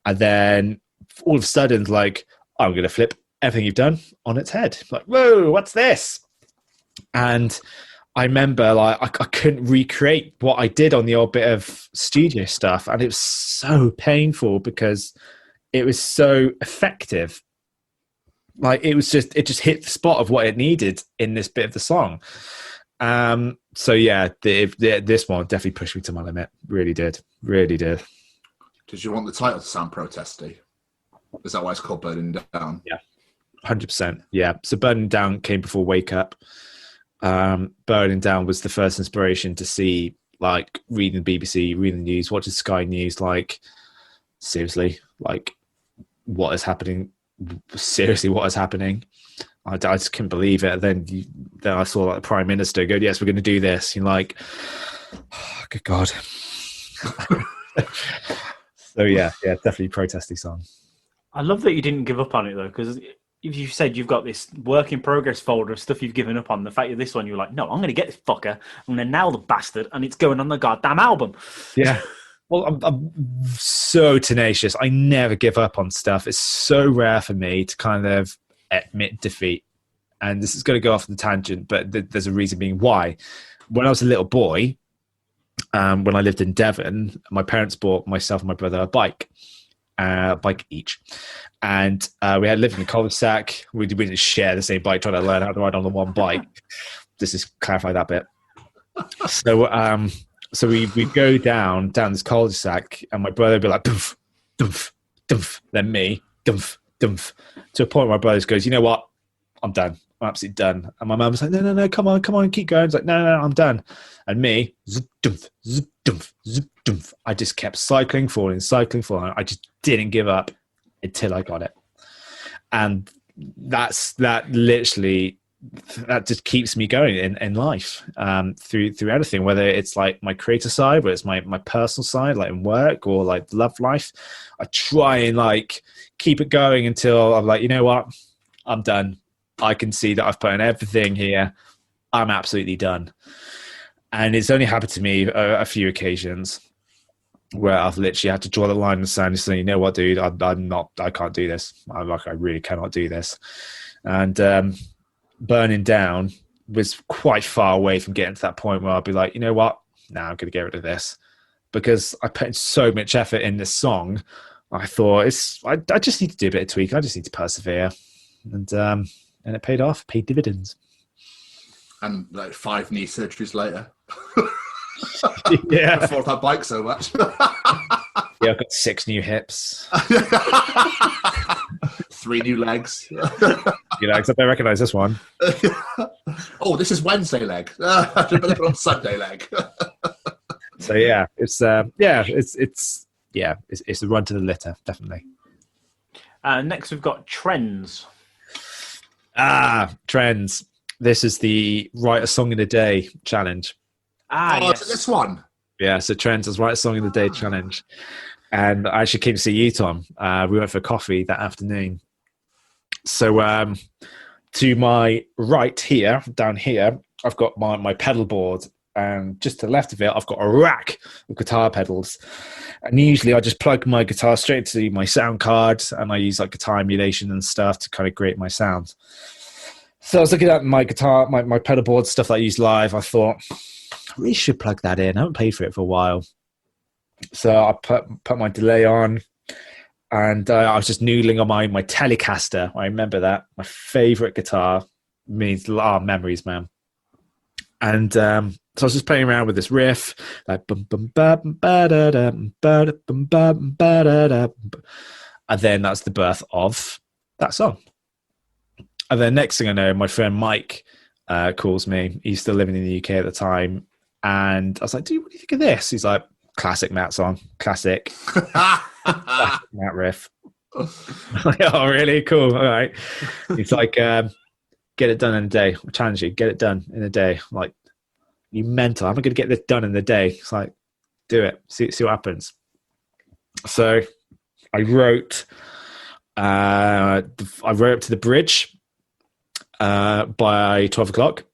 and then all of a sudden like, I'm gonna flip everything you've done on its head. Like, whoa, what's this? And I remember like I couldn't recreate what I did on the old bit of studio stuff, and it was so painful because it was so effective. Like it just hit the spot of what it needed in this bit of the song. So yeah, this one definitely pushed me to my limit. Really did. Did you want the title to sound protesty? Is that why it's called Burning Down? Yeah, 100%. Yeah. So Burning Down came before Wake Up. Burning Down was the first inspiration to see, like, reading the BBC, reading the news, watching Sky News, like, seriously, like, what is happening? Seriously, what is happening? I just couldn't believe it. Then I saw like the Prime Minister go, yes, we're going to do this. You're like, oh, good God. So yeah, definitely protesty song. I love that you didn't give up on it though, because if you said you've got this work in progress folder of stuff you've given up on, the fact that this one you're like, no, I'm going to get this fucker, I'm going to nail the bastard, and it's going on the goddamn album. Yeah. Well, I'm so tenacious. I never give up on stuff. It's so rare for me to kind of admit defeat. And this is going to go off the tangent, but there's a reason being why. When I was a little boy, when I lived in Devon, my parents bought myself and my brother a bike each. And we had lived in a cul-de-sac. We didn't share the same bike, trying to learn how to ride on the one bike. Just clarify that bit. So we go down this cul-de-sac, and my brother would be like, doof, doof, doof, then me, doof, doof, to a point where my brother goes, you know what? I'm done. I'm absolutely done. And my mum was like, no, come on, keep going. It's like, no, I'm done. And me, zip, doof, zip, doof, zip, doof. I just kept cycling forward. I just didn't give up until I got it. And that just keeps me going in life, through everything, whether it's like my creator side, whether it's my personal side, like in work, or like love life. I try and like keep it going until I'm like, you know what, I'm done. I can see that I've put in everything here. I'm absolutely done. And it's only happened to me a few occasions where I've literally had to draw the line in the sand and say, you know what, dude, I can't do this. I really cannot do this. And Burning Down was quite far away from getting to that point where I'll be like, you know what, I'm going to get rid of this, because I put in so much effort in this song. I thought I just need to do a bit of tweaking. I just need to persevere, and it paid off, paid dividends. And like 5 knee surgeries later. Yeah, I fought that bike so much. Yeah, I've got 6 new hips. 3 new legs. Except I recognise this one. Oh, this is Wednesday leg. I should put it on Sunday leg. So yeah, it's a run to the litter, definitely. Next, we've got trends. Trends. This is the Write a Song in a Day challenge. Yes. This one. Yeah, so trends is Write a Song in a Day challenge. And I actually came to see you, Tom. We went for coffee that afternoon. So to my right here, down here, I've got my pedal board. And just to the left of it, I've got a rack of guitar pedals. And usually I just plug my guitar straight to my sound card, and I use like guitar emulation and stuff to kind of create my sound. So I was looking at my guitar, my pedal board stuff that I use live. I thought, I really should plug that in. I haven't played for it for a while. So I put my delay on, and I was just noodling on my Telecaster. I remember that. My favorite guitar. Means a lot of memories, man. And so I was just playing around with this riff, like bum bum ba ba da da ba bum ba da da, and then that's the birth of that song. And then next thing I know, my friend Mike calls me. He's still living in the UK at the time, and I was like, "Dude, what do you think of this?" He's like, "Classic Matt song, classic, classic Matt riff." I'm like, "Oh, really? Cool. All right." He's like, "Get it done in a day. I challenge you. Get it done in a day." I'm like, "You mental? How am I going to get this done in a day?" It's like, "Do it. See what happens." So I wrote up to the bridge by 12 o'clock.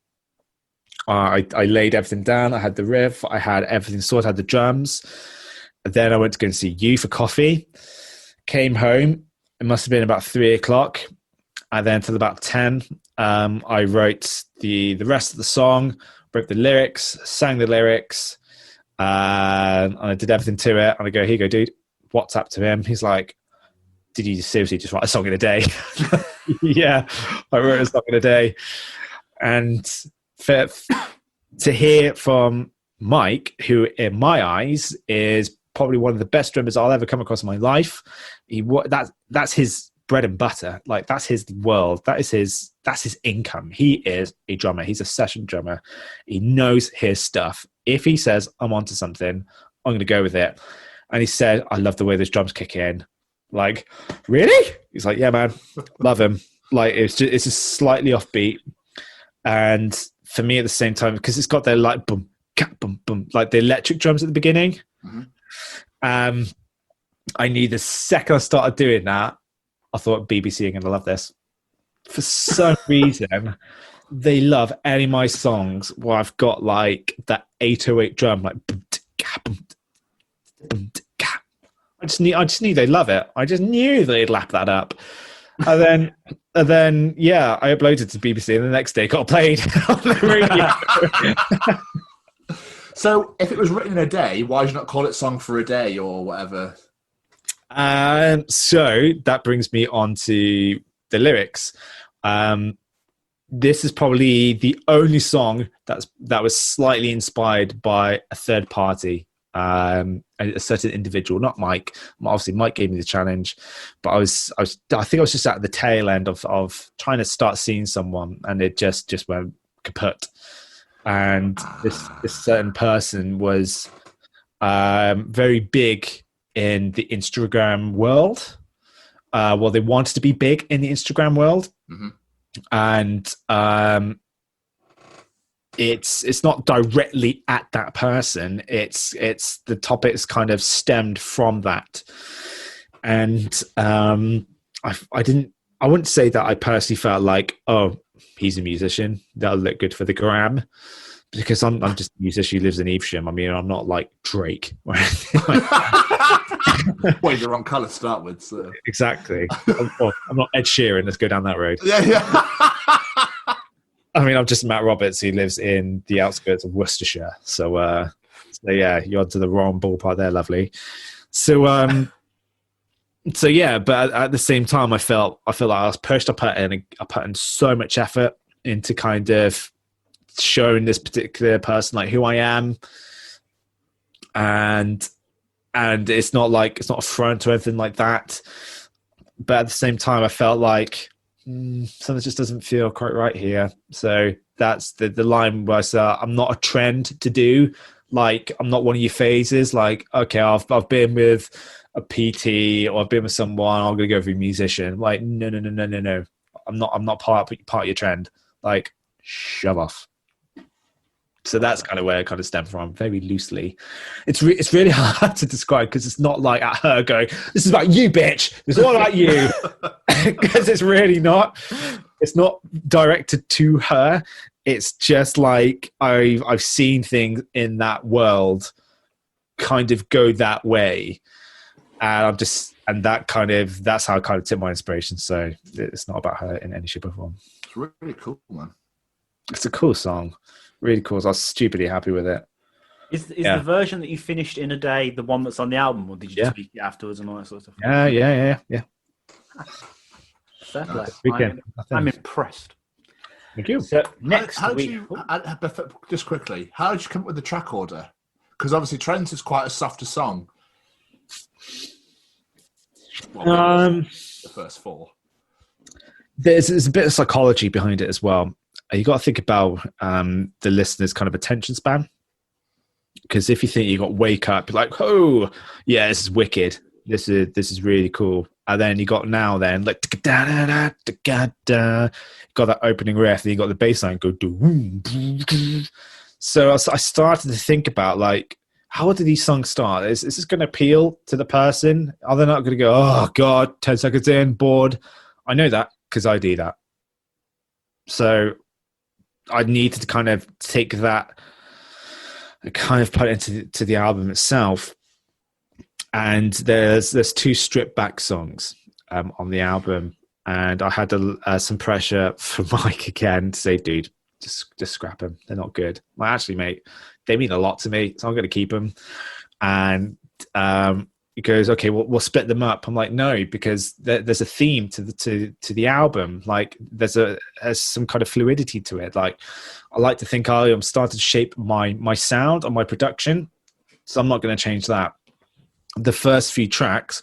I laid everything down. I had the riff. I had everything sorted. I had the drums. Then I went to go and see you for coffee. Came home. It must have been about 3 o'clock. And then till about 10, I wrote the rest of the song, wrote the lyrics, sang the lyrics, and I did everything to it. And I go, "Here you go, dude." WhatsApp to him. He's like, "Did you seriously just write a song in a day?" Yeah, I wrote a song in a day. And to hear from Mike, who in my eyes is probably one of the best drummers I'll ever come across in my life, that's his bread and butter. Like, that's his world. That's his income. He is a drummer. He's a session drummer. He knows his stuff. If he says, "I'm onto something, I'm going to go with it." And he said, "I love the way those drums kick in." Like, "Really?" He's like, "Yeah, man, love him." Like, it's just slightly offbeat. And for me at the same time, because it's got their like boom, cat, boom, boom, like the electric drums at the beginning. Mm-hmm. I knew the second I started doing that, I thought BBC are going to love this. For some reason, they love any of my songs where I've got like that 808 drum, like I just knew they'd love it. I just knew they'd lap that up. And then, yeah, I uploaded to BBC, and the next day got played on the radio. So, if it was written in a day, why did you not call it "Song for a Day" or whatever? So that brings me on to the lyrics. This is probably the only song that was slightly inspired by a third party, a certain individual, not Mike. Obviously, Mike gave me the challenge, but I think I was just at the tail end of trying to start seeing someone, and it just went kaput. And this certain person was very big in the Instagram world. Well, they wanted to be big in the Instagram world. Mm-hmm. And it's not directly at that person. It's the topics kind of stemmed from that. And I wouldn't say that I personally felt like, "Oh, he's a musician, that'll look good for the gram," because I'm just a musician who lives in Evesham. I mean, I'm not like Drake or anything like that. Well, you're the wrong colour to start with. So. Exactly. I'm not Ed Sheeran. Let's go down that road. Yeah. I mean, I'm just Matt Roberts, who lives in the outskirts of Worcestershire. So yeah, you're onto the wrong ballpark there, lovely. So yeah, but at the same time, I felt like I was pushed. I put in so much effort into kind of showing this particular person like who I am, and it's not a front or anything like that. but at the same time, I felt like something just doesn't feel quite right here. So that's the line where I said, I'm not a trend to do. Like, I'm not one of your phases. Like, okay, I've been with a PT or I've been with someone, I'm going to go for a musician. Like, no. I'm not part of your trend. Like, shove off. So that's kind of where it kind of stemmed from, very loosely. It's really hard to describe because it's not like at her going, this is about you, bitch. It's all about you. Because it's really not. It's not directed to her. It's just like I've seen things in that world kind of go that way. And that's how I kind of took my inspiration. So it's not about her in any shape or form. It's really cool, man. It's a cool song. Really cool. So I was stupidly happy with it. Is the version that you finished in a day the one that's on the album, or did you tweak it afterwards and all that sort of stuff? Yeah. Fair play. I'm impressed. Thank you. So next just quickly, how did you come up with the track order? Because obviously Trent is quite a softer song. The first four. There's a bit of psychology behind it as well. You got to think about the listener's kind of attention span. Because if you think you got wake up, you're like, oh, yeah, this is wicked. This is really cool. And then you got now then like got that opening riff, then you got the bass line go. So I started to think about like, how do these songs start? Is this going to appeal to the person? Are they not going to go, oh God, 10 seconds in, bored? I know that because I do that. So I needed to kind of take that and kind of put it into the album itself. And there's 2 stripped back songs on the album. And I had some pressure from Mike again to say, dude, just scrap them. They're not good. Well, actually, mate, they mean a lot to me, so I'm going to keep them. And he goes, okay, we'll split them up. I'm like, no, because there's a theme to the album. Like there's some kind of fluidity to it. Like I like to think I'm starting to shape my sound and my production, so I'm not going to change that. The first few tracks,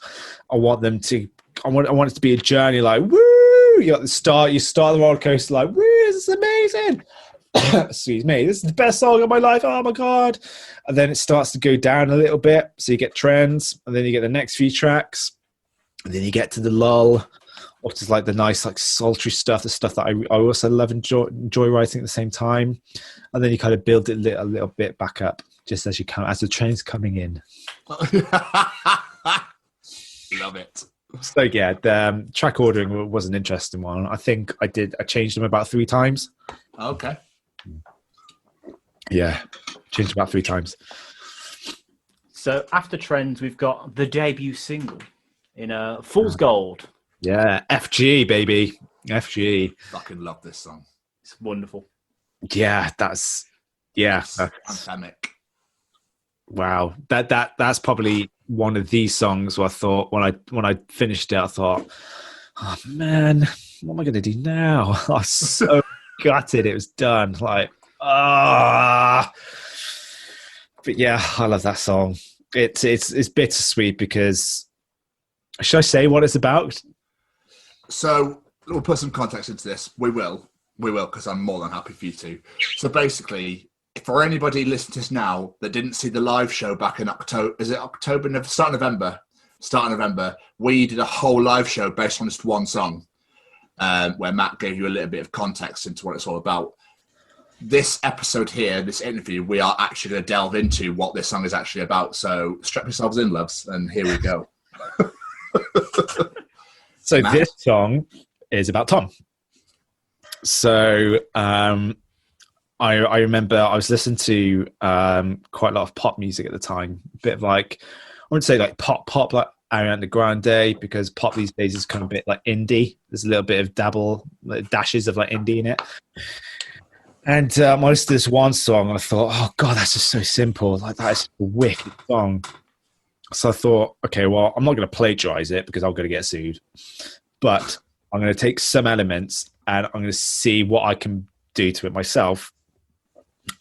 I want it to be a journey. Like woo, you start the roller coaster. Like woo, this is amazing. Excuse me, this is the best song of my life. Oh my God. And then it starts to go down a little bit. So you get trends, and then you get the next few tracks, and then you get to the lull, which is like the nice, like sultry stuff, the stuff that I also love and enjoy writing at the same time. And then you kind of build it a little bit back up just as the train's coming in. Love it. So yeah, the track ordering was an interesting one. I think I changed them about 3 times. Okay. Yeah, changed about 3 times. So after Trends, we've got the debut single in Fool's Gold. Yeah, FG, baby. FG. Fucking love this song. It's wonderful. Yeah, that's anthemic. Wow. That's probably one of these songs where I thought when I finished it, I thought, oh man, what am I gonna do now? I was so gutted it was done. Like, but yeah, I love that song. It's bittersweet because, should I say what it's about? So we'll put some context into this. We will, because I'm more than happy for you to. So basically, for anybody listening to this now that didn't see the live show back in October, start of November, we did a whole live show based on just one song, where Matt gave you a little bit of context into what it's all about. This episode here, this interview, we are actually going to delve into what this song is actually about. So strap yourselves in, loves, and here we go. So Matt? This song is about Tom. So I remember I was listening to quite a lot of pop music at the time. A bit of like, I wouldn't say like pop like Ariana Grande, because pop these days is kind of a bit like indie. There's a little bit of dashes of like indie in it. And I listened to this one song and I thought, oh God, that's just so simple. Like that is a wicked song. So I thought, okay, well, I'm not going to plagiarize it because I'm going to get sued. But I'm going to take some elements and I'm going to see what I can do to it myself.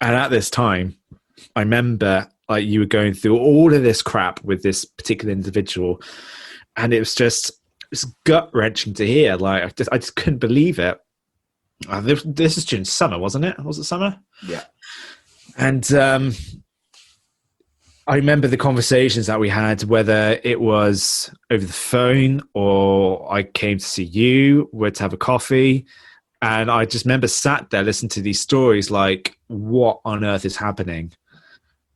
And at this time, I remember like you were going through all of this crap with this particular individual, and it was just, was gut wrenching to hear. Like I just couldn't believe it. This is during summer, wasn't it? Was it summer? Yeah. And I remember the conversations that we had, whether it was over the phone or I came to see you, we're to have a coffee. And I just remember sat there listening to these stories like, what on earth is happening?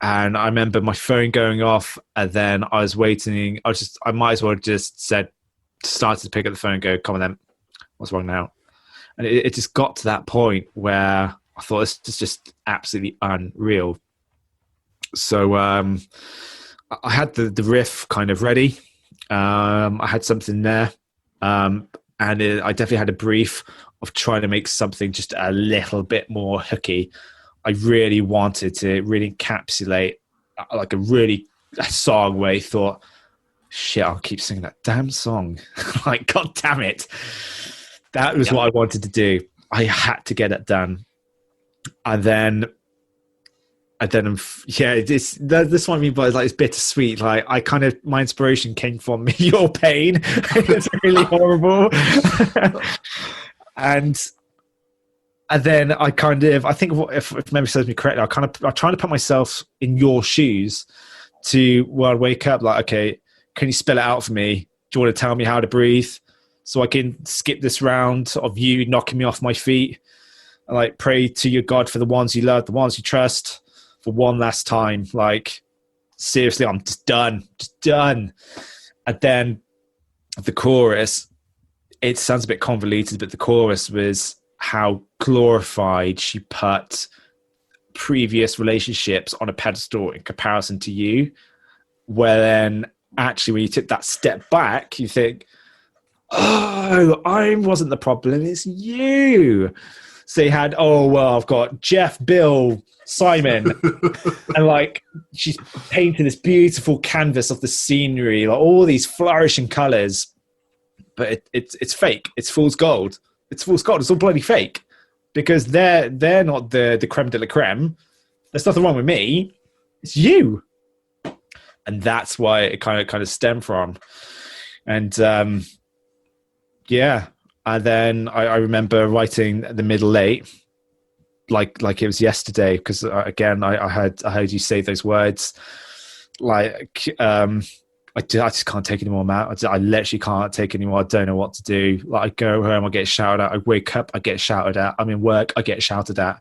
And I remember my phone going off, and then I was waiting. I might as well just started to pick up the phone and go, come on then, what's wrong now? And it just got to that point where I thought, this is just absolutely unreal. So I had the riff kind of ready. I had something there. I definitely had a brief of trying to make something just a little bit more hooky. I really wanted to really encapsulate like a song where I thought, shit, I'll keep singing that damn song. Like, God damn it. That was what I wanted to do. I had to get it done. And then this one I mean by like it's bittersweet. Like my inspiration came from your pain. It's really horrible. and then I think if memory serves me correctly, I'm trying to put myself in your shoes to where I wake up like, okay, can you spell it out for me? Do you want to tell me how to breathe so I can skip this round of you knocking me off my feet? And like pray to your God for the ones you love, the ones you trust, for one last time. Like, seriously, I'm just done. And then the chorus, it sounds a bit convoluted, but the chorus was how glorified she put previous relationships on a pedestal in comparison to you, where then actually when you took that step back, you think, oh, I wasn't the problem, it's you. So you had, I've got Jeff, Bill, Simon, and like she's painting this beautiful canvas of the scenery, like all these flourishing colours, but it's fake. It's fool's gold. It's all bloody fake, because they're not the creme de la creme. There's nothing wrong with me. It's you, and that's why it kind of stemmed from. And and then I remember writing the middle eight. Like it was yesterday, because again I heard you say those words. Like I just can't take any more, Matt. I literally can't take any more. I don't know what to do. Like I go home, I get shouted at. I wake up, I get shouted at. I'm in work, I get shouted at.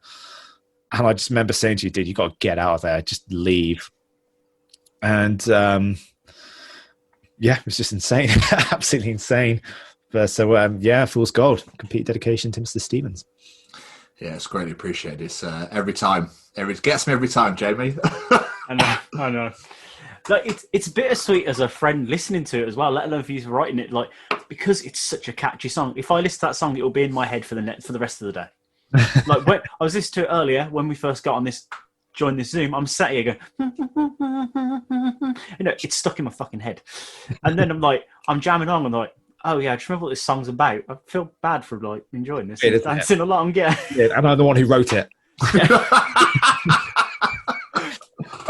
And I just remember saying to you, dude, you got to get out of there. Just leave. And it was just insane, absolutely insane. But so fool's gold. Complete dedication to Mr. Stevens. Yeah, it's greatly appreciated. It's every time. It gets me every time, Jamie. I know. Like it's bittersweet as a friend listening to it as well, let alone if he's writing it, like, because it's such a catchy song. If I listen to that song, it will be in my head for the rest of the day. Like when I was listening to it earlier, when we first got on this, joined this Zoom, I'm sat here going, it's stuck in my fucking head. And then I'm jamming on and like, oh yeah, I just remember what this song's about. I feel bad for like enjoying this. It's dancing along, yeah. And I'm the one who wrote it.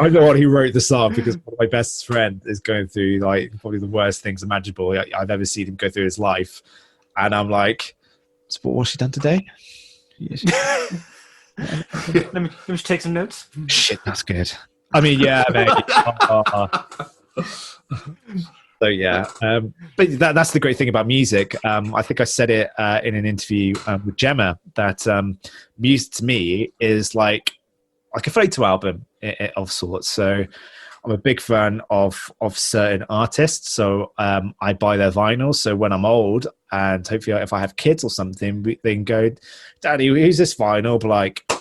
I'm the one who wrote the song, because my best friend is going through like probably the worst things imaginable I've ever seen him go through his life. And I'm like, so what's she done today? Let me just take some notes. Shit, that's good. I mean, yeah, mate. So yeah, but that's the great thing about music. I think I said it in an interview with Gemma that music to me is like a photo album of sorts. So I'm a big fan of certain artists. So I buy their vinyl. So when I'm old, and hopefully if I have kids or something, they can go, Daddy, who's this vinyl? But like,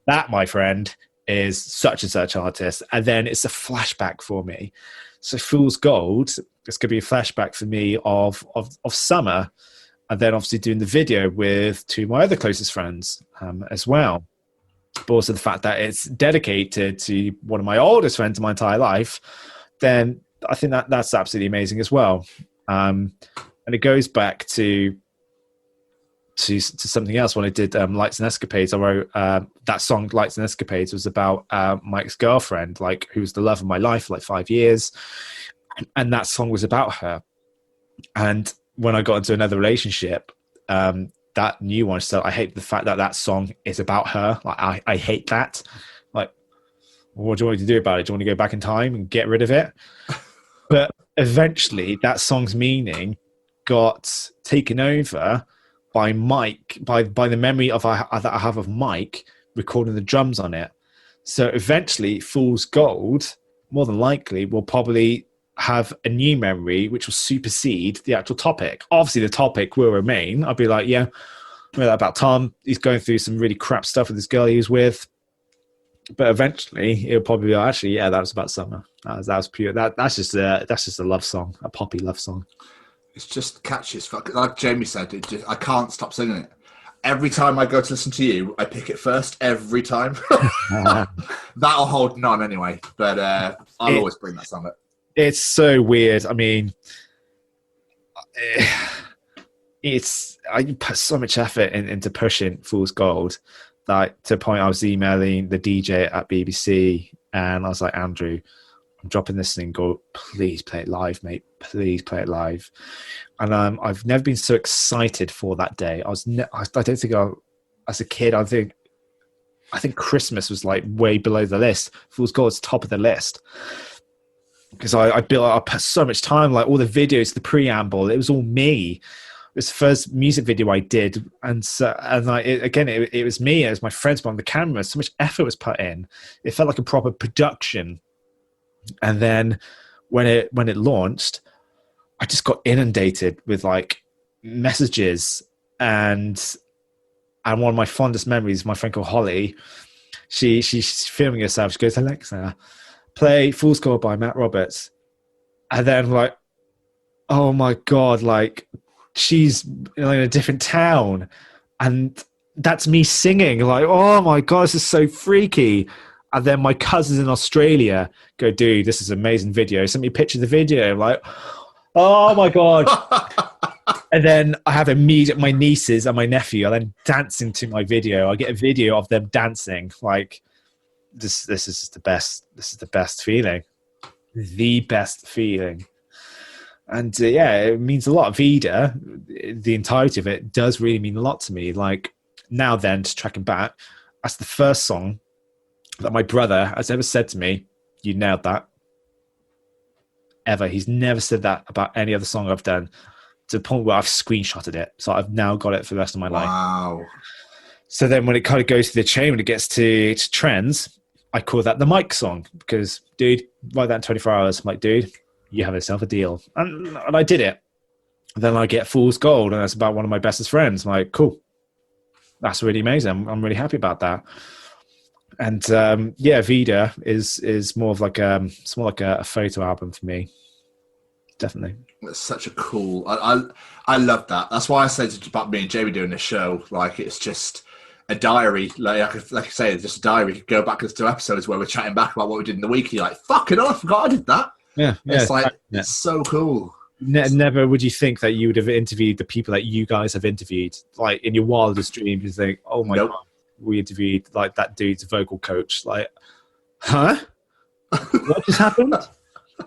that, my friend, is such and such artist. And then it's a flashback for me. So Fool's Gold, it's going to be a flashback for me of summer. And then obviously doing the video with two of my other closest friends as well. But also the fact that it's dedicated to one of my oldest friends in my entire life, then I think that's absolutely amazing as well. And it goes back to something else. When I did Lights and Escapades, I wrote that song Lights and Escapades was about my ex-girlfriend, like, who was the love of my life for like 5 years. And that song was about her. And when I got into another relationship, that new one, so I hate the fact that song is about her. Like I hate that. Like, what do you want me to do about it? Do you want to go back in time and get rid of it? But eventually that song's meaning got taken over by Mike, by the memory that I have of Mike recording the drums on it. So eventually Fool's Gold, more than likely, will probably have a new memory which will supersede the actual topic. Obviously the topic will remain. I'll be like, yeah, about Tom, he's going through some really crap stuff with this girl he was with. But eventually it'll probably be like, actually, yeah, that was about summer. That was pure. That's just a love song, a poppy love song. It's just catchy as fuck. Like Jamie said, I can't stop singing it. Every time I go to listen to you, I pick it first. Every time. That'll hold none anyway. But I'll always bring that song up. It's so weird. I mean, I put so much effort into pushing Fool's Gold that to the point I was emailing the DJ at BBC and I was like, Andrew, I'm dropping this single. Please play it live, mate. Please play it live. And I've never been so excited for that day. I don't think as a kid, I think Christmas was like way below the list. Fool's Gold's top of the list. Because I put so much time, like all the videos, the preamble, it was all me. It was the first music video I did, it was me. It was my friends behind the camera. So much effort was put in. It felt like a proper production. And then when it launched, I just got inundated with like messages and one of my fondest memories. My friend called Holly, she's filming herself. She goes, Alexa, play Fool's Gold by Matt Roberts. And then I'm like, oh my God, like she's in a different town. And that's me singing like, oh my God, this is so freaky. And then my cousins in Australia go, dude, this is an amazing video. Send me a picture of the video. I'm like, oh my God. And then I have my nieces and my nephew are then dancing to my video. I get a video of them dancing. Like, this is just the best. This is the best feeling. The best feeling. And it means a lot. Vida, the entirety of it does really mean a lot to me. Like now then, just tracking back, that's the first song that my brother has ever said to me, you nailed that. Ever. He's never said that about any other song I've done, to the point where I've screenshotted it. So I've now got it for the rest of my life. Wow. So then when it kind of goes through the chain, when it gets to trends, I call that the Mike song because, dude, write that in 24 hours. I'm like, dude, you have yourself a deal. And I did it. And then I get Fool's Gold, and that's about one of my bestest friends. I'm like, cool. That's really amazing. I'm really happy about that. And Vida is more of like it's more like a photo album for me. Definitely. It's such a cool. I love that. That's why I said about me and Jamie doing this show. Like it's just a diary. Like I say, it's just a diary. You could go back to episodes where we're chatting back about what we did in the week. And you're like, fucking hell, I forgot I did that. Yeah. It's like it's so cool. Never would you think that you would have interviewed the people that you guys have interviewed. Like in your wildest dreams, you think, oh my God. We interviewed like that dude's vocal coach. Like, huh? What just happened?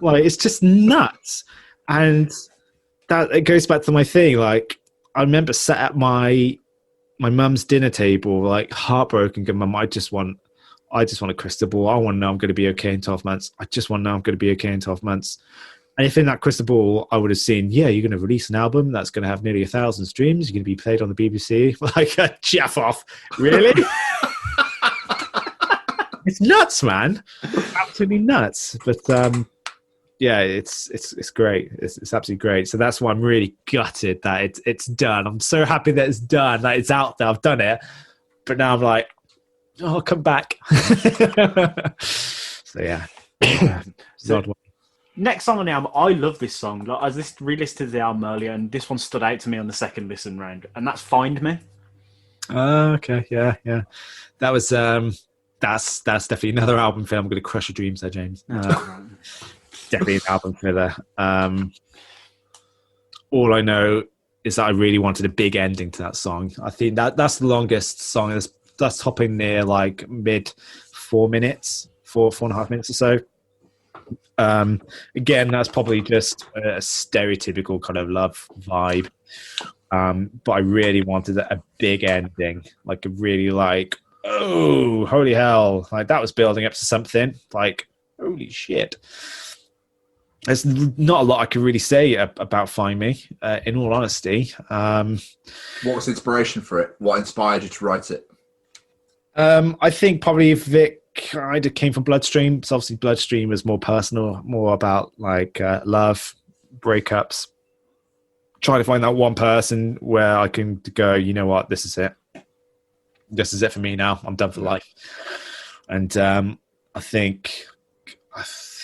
Like, it's just nuts. And that it goes back to my thing. Like, I remember sat at my mum's dinner table, like heartbroken. Going, Mum, I just want a crystal ball. I want to know I'm going to be okay in 12 months. I just want to know I'm going to be okay in 12 months. And if in that crystal ball, I would have seen, yeah, you're going to release an album that's going to have nearly 1,000 streams. You're going to be played on the BBC. Like, Jeff off. Really? It's nuts, man. Absolutely nuts. But it's great. It's absolutely great. So that's why I'm really gutted that it's done. I'm so happy that it's done, that it's out there. I've done it. But now I'm like, oh, come back. So yeah. Next song on the album, I love this song. Like, I just re-listened to the album earlier, and this one stood out to me on the second listen round, and that's "Find Me." Okay, yeah. That was that's definitely another album filler. I'm going to crush your dreams there, James. Definitely an album filler. All I know is that I really wanted a big ending to that song. I think that's the longest song. That's topping near like mid 4 minutes, 4.5 minutes or so. Again, that's probably just a stereotypical kind of love vibe. But I really wanted a big ending, like a really like, oh, holy hell. Like that was building up to something like, holy shit. There's not a lot I can really say about Find Me, in all honesty. What was the inspiration for it? What inspired you to write it? I think probably if it kind of came from Bloodstream, so obviously Bloodstream was more personal, more about like love, breakups, trying to find that one person where I can go, you know what, this is it. This is it for me now. I'm done for life. And I think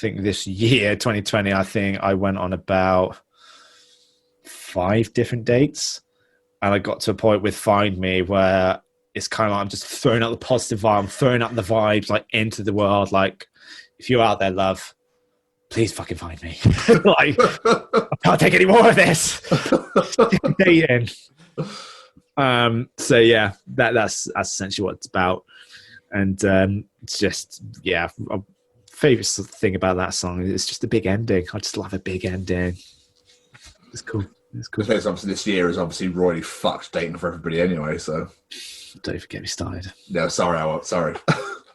this year, 2020, I think I went on about 5 different dates. And I got to a point with Find Me where it's kind of like I'm just throwing out the positive vibe. I'm throwing out the vibes like into the world. Like, if you're out there, love, please fucking find me. Like, I can't take any more of this. Dating. So yeah, that's essentially what it's about. And it's just, yeah, favorite thing about that song is just a big ending. I just love a big ending. It's cool. It's cool. The obviously this year is obviously royally fucked dating for everybody anyway, so don't forget me started. No, sorry, I won't. Sorry.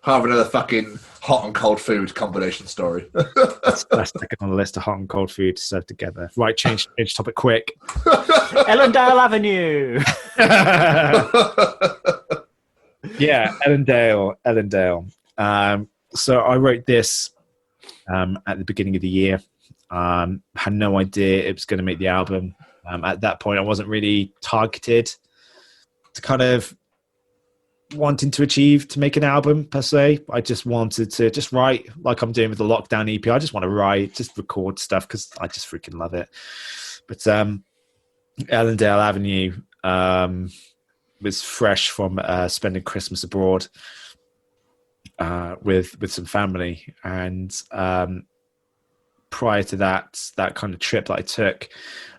Have another fucking hot and cold food combination story. Let's stick it on the list of hot and cold food served together. Right, change topic quick. Ellendale Avenue. Yeah, Ellendale. So I wrote this at the beginning of the year. Had no idea it was going to make the album. At that point, I wasn't really targeted to kind of wanting to make an album per se. I just wanted to just write like I'm doing with the Lockdown EP. I just want to write, just record stuff because I just freaking love it. But Ellendale Avenue was fresh from spending Christmas abroad with some family, and prior to that kind of trip that I took,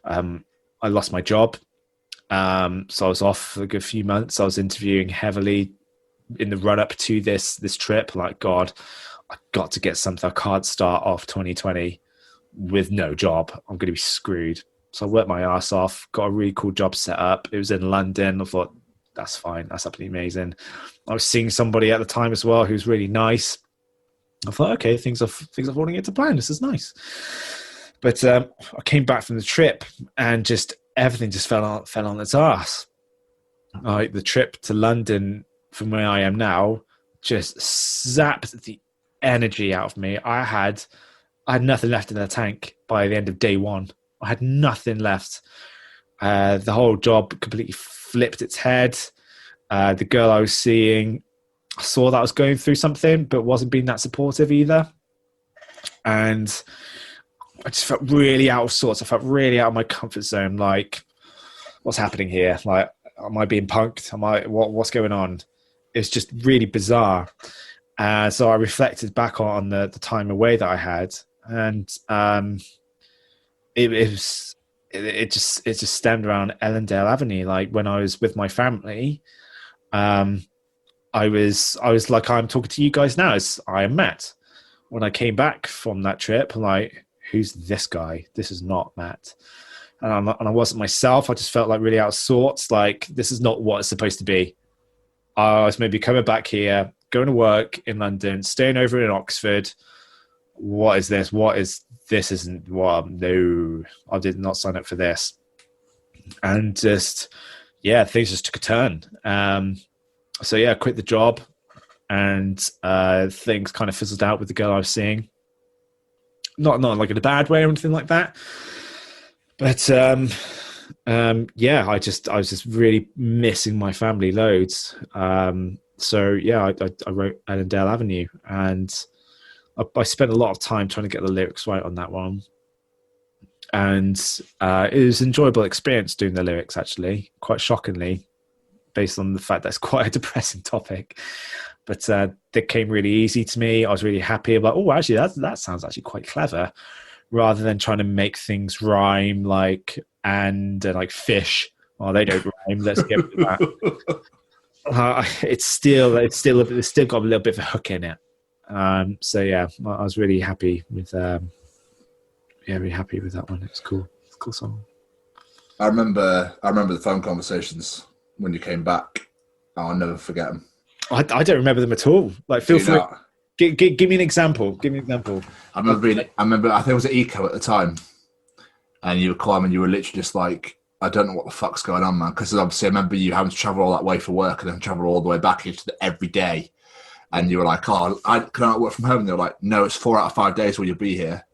I lost my job. So I was off for a good few months. I was interviewing heavily in the run up to this trip. Like, God, I got to get something. I can't start off 2020 with no job. I'm going to be screwed. So I worked my ass off, got a really cool job set up. It was in London. I thought, that's fine. That's absolutely amazing. I was seeing somebody at the time as well who's really nice. I thought, okay, things are falling into plan. This is nice. But I came back from the trip and just everything just fell on its ass. The trip to London from where I am now just zapped the energy out of me. I had nothing left in the tank by the end of day one. I had nothing left. The whole job completely flipped its head. The girl I was seeing, I saw that I was going through something, but wasn't being that supportive either. And I just felt really out of sorts. I felt really out of my comfort zone. Like, what's happening here? Like, am I being punked? What's going on? It's just really bizarre. So I reflected back on the time away that I had, and it just stemmed around Ellendale Avenue. Like, when I was with my family, I was like, I'm talking to you guys now as I am Matt. When I came back from that trip, I'm like, who's this guy? This is not Matt. And I wasn't myself. I just felt like really out of sorts. Like, this is not what it's supposed to be. I was maybe coming back here, going to work in London, staying over in Oxford. What is this? This isn't what, no, I did not sign up for this. And just, yeah, things just took a turn. So yeah, I quit the job, and things kind of fizzled out with the girl I was seeing. Not like in a bad way or anything like that. But yeah, I was just really missing my family loads. So yeah, I wrote Ellendale Avenue, and I spent a lot of time trying to get the lyrics right on that one. And it was an enjoyable experience doing the lyrics, actually, quite shockingly, based on the fact that it's quite a depressing topic. But they came really easy to me. I was really happy about, oh, actually, that sounds actually quite clever, rather than trying to make things rhyme like and like fish. Oh, they don't rhyme. Let's get rid of that. It's still got a little bit of a hook in it. So yeah, I was really happy with really happy with that one. It's cool. It's a cool song. I remember the phone conversations when you came back. I'll never forget them. I don't remember them at all. Like, feel free. Give me an example. Give me an example. I remember. I think it was at Eco at the time, and you were calling, and you were literally just like, "I don't know what the fuck's going on, man." Because obviously, I remember you having to travel all that way for work, and then travel all the way back every day. And you were like, "Oh, can I not work from home?" And they were like, "No, it's 4 out of 5 days where you'll be here."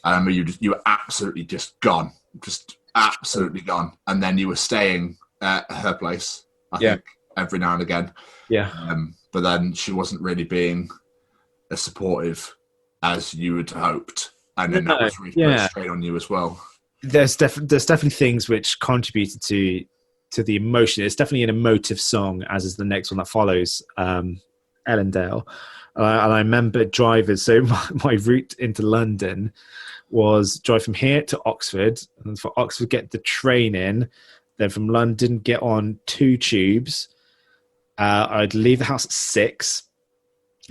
And I remember you were absolutely just gone, just absolutely gone. And then you were staying at her place, I think, every now and again. Yeah. But then she wasn't really being as supportive as you had hoped, and then that was really put straight on you as well. There's definitely things which contributed to the emotion. It's definitely an emotive song, as is the next one that follows, Ellendale. And I remember driving. So my route into London was drive from here to Oxford, and for Oxford get the train in, then from London get on 2 tubes. I'd leave the house at 6.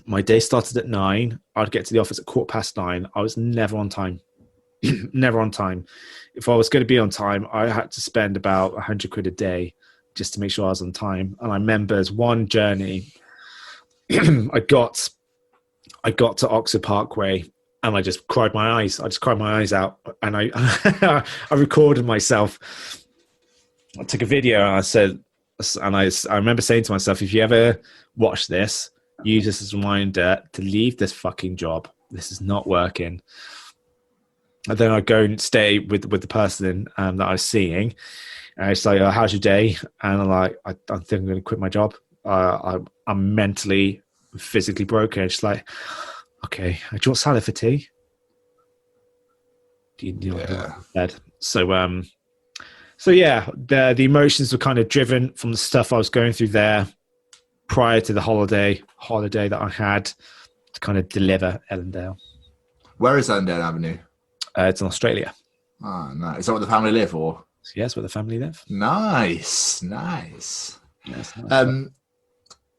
My day started at 9. I'd get to the office at 9:15. I was never on time. Never on time. If I was going to be on time, I had to spend about 100 quid a day just to make sure I was on time. And I remember as one journey, I got to Oxford Parkway, and I just cried my eyes. I just cried my eyes out, and I I recorded myself. I took a video, and I said, and I remember saying to myself, if you ever watch this, use this as a reminder to leave this fucking job. This is not working. And then I'd go and stay with the person that I was seeing. And it's like, how's your day? And I'm like, I think I'm going to quit my job. I'm mentally, physically broken. It's like, okay, do you want salad for tea? Do you want bed? So yeah, the emotions were kind of driven from the stuff I was going through there prior to the holiday that I had to kind of deliver Ellendale. Where is Ellendale Avenue? It's in Australia. Oh, nice. Is that where the family live, or? Yes, where the family live. Nice. Yes, nice.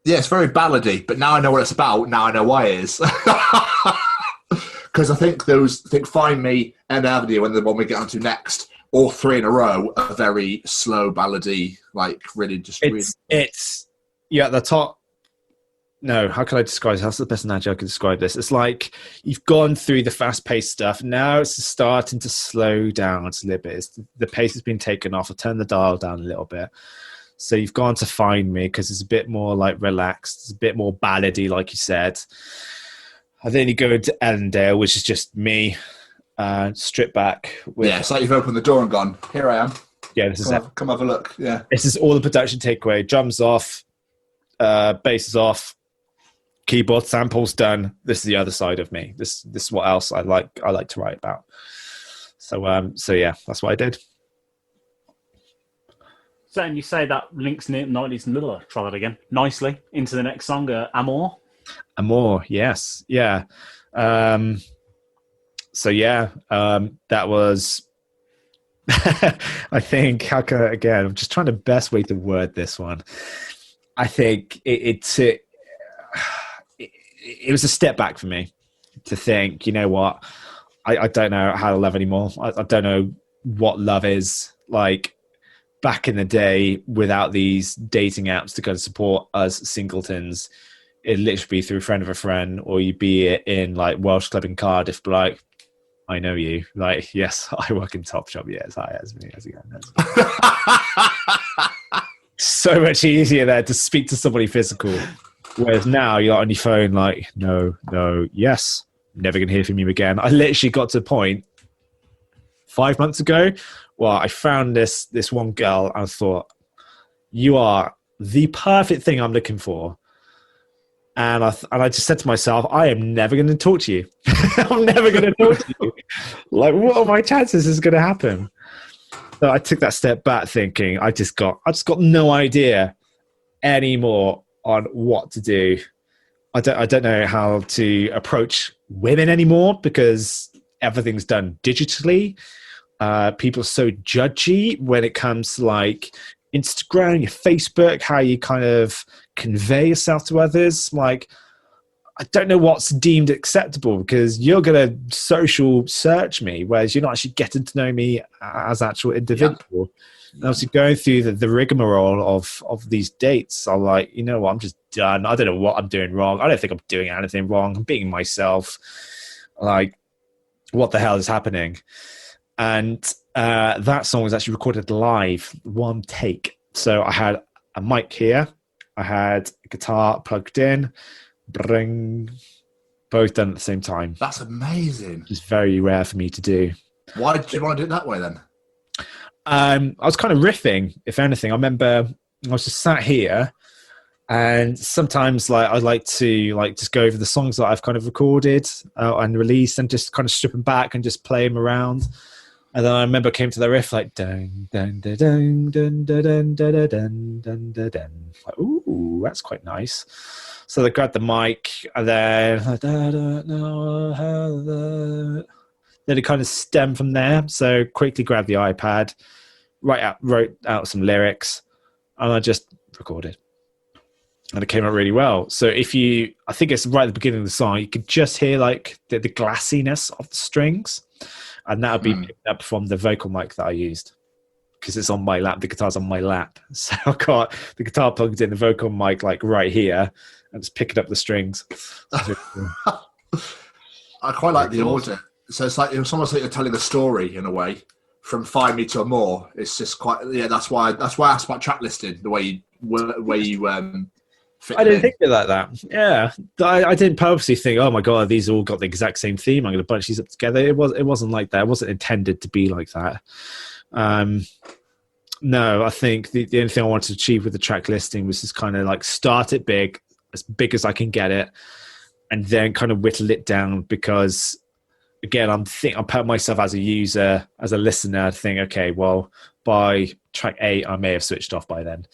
Yeah, it's very ballady, but now I know what it's about. Now I know why it is. Because I think Find Me and Avenue, and the one we get onto next, all 3 in a row are very slow ballady, like really just. It's at the top. No, how can I describe it? That's the best analogy I can describe this. It's like you've gone through the fast-paced stuff. Now it's starting to slow down a little bit. The pace has been taken off. I've turned the dial down a little bit. So you've gone to Find Me because it's a bit more like relaxed. It's a bit more ballady, like you said. And then you go into Ellendale, which is just me, stripped back. It's like you've opened the door and gone, here I am. Yeah, this is it. Come have a look. Yeah. This is all the production takeaway. Drums off, bass is off, keyboard samples done. This is the other side of me. This is what else I like to write about. So yeah, that's what I did. So, and you say that links try that again nicely into the next song, Amor, yes, yeah. So yeah, that was. I think again, I'm just trying the best way to word this one. I think it was a step back for me to think, you know what, I don't know how to love anymore. I don't know what love is like. Back in the day, without these dating apps to go and support us singletons, it'd literally be through a friend of a friend, or you'd be in like Welsh Club in Cardiff, like, I know you. Like, yes, I work in Topshop. Yes, hi, that's me. How's it going? So much easier there to speak to somebody physical. Whereas now you're on your phone, like, no, yes, never going to hear from you again. I literally got to a point 5 months ago. Well, I found this one girl, and I thought, you are the perfect thing I'm looking for. And I just said to myself, I am never going to talk to you. I'm never going to talk to you. Like, what are my chances this is going to happen? So I took that step back thinking, I just got no idea anymore on what to do. I don't know how to approach women anymore because everything's done digitally. People are so judgy when it comes to like Instagram, your Facebook, how you kind of convey yourself to others. Like, I don't know what's deemed acceptable, because you're going to social search me, whereas you're not actually getting to know me as an actual individual. And obviously going through the rigmarole of these dates, I'm like, you know what, I'm just done. I don't know what I'm doing wrong. I don't think I'm doing anything wrong. I'm being myself. Like, what the hell is happening? And that song was actually recorded live, one take. So I had a mic here, I had a guitar plugged in, both done at the same time. That's amazing. It's very rare for me to do. Why did you want to do it that way then? I was kind of riffing, if anything. I remember I was just sat here, and sometimes I'd like to just go over the songs that I've kind of recorded and released, and just kind of strip them back and just play them around. And then I remember I came to the riff like dun dun dun dun dun dun dun dun dun dun dun dun. Like, ooh, that's quite nice. So they grabbed the mic, and then it kind of stemmed from there. So quickly grabbed the iPad, wrote out some lyrics, and I just recorded. And it came out really well. So I think it's right at the beginning of the song, you could just hear like the glassiness of the strings. And that would be picked up from the vocal mic that I used, because it's on my lap. The guitar's on my lap. So I got the guitar plugged in, the vocal mic like right here, and just picking up the strings. I quite like the order. So it's almost like you're telling a story in a way, from Find Me to More. It's just quite, that's why I asked about track listing, the way you fit I didn't in. think of it like that. Yeah, I didn't purposely think, oh my god, these all got the exact same theme, I'm going to bunch these up together. It wasn't like that. It wasn't intended to be like that. No, I think the only thing I wanted to achieve with the track listing was just kind of like start it big as I can get it, and then kind of whittle it down, because again, I'm putting myself as a user, as a listener, to think, okay, well, by track 8 I may have switched off by then.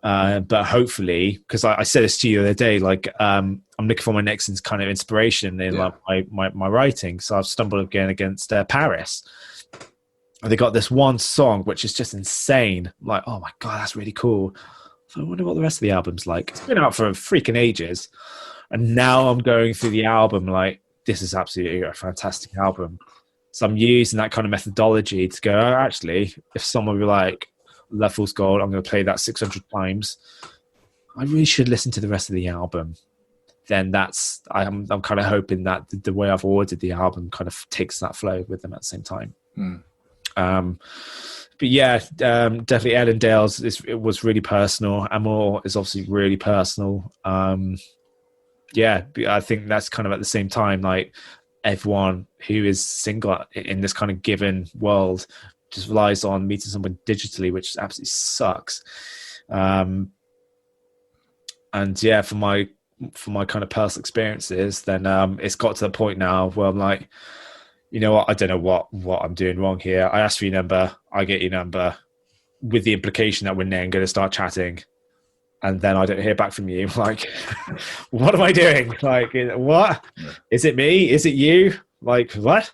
But hopefully, because I said this to you the other day, like I'm looking for my next kind of inspiration in like my writing. So I've stumbled again against Paris. And they got this one song which is just insane. I'm like, oh my god, that's really cool. So I wonder what the rest of the album's like. It's been out for freaking ages, and now I'm going through the album like, this is absolutely a fantastic album. So I'm using that kind of methodology to go, oh, actually, if someone be like, Love Fool's Gold, I'm going to play that 600 times, I really should listen to the rest of the album. Then I'm kind of hoping that the way I've ordered the album kind of takes that flow with them at the same time. But yeah, definitely Ellendale's it was really personal. Amor is obviously really personal. Yeah, I think that's kind of at the same time, like everyone who is single in this kind of given world just relies on meeting someone digitally, which absolutely sucks. And yeah, for my kind of personal experiences, then it's got to the point now where I'm like, you know what, I don't know what I'm doing wrong here. I ask for your number, I get your number, with the implication that we're then going to start chatting, and then I don't hear back from you. Like, what am I doing? Like, what? Is it me? Is it you? Like, what?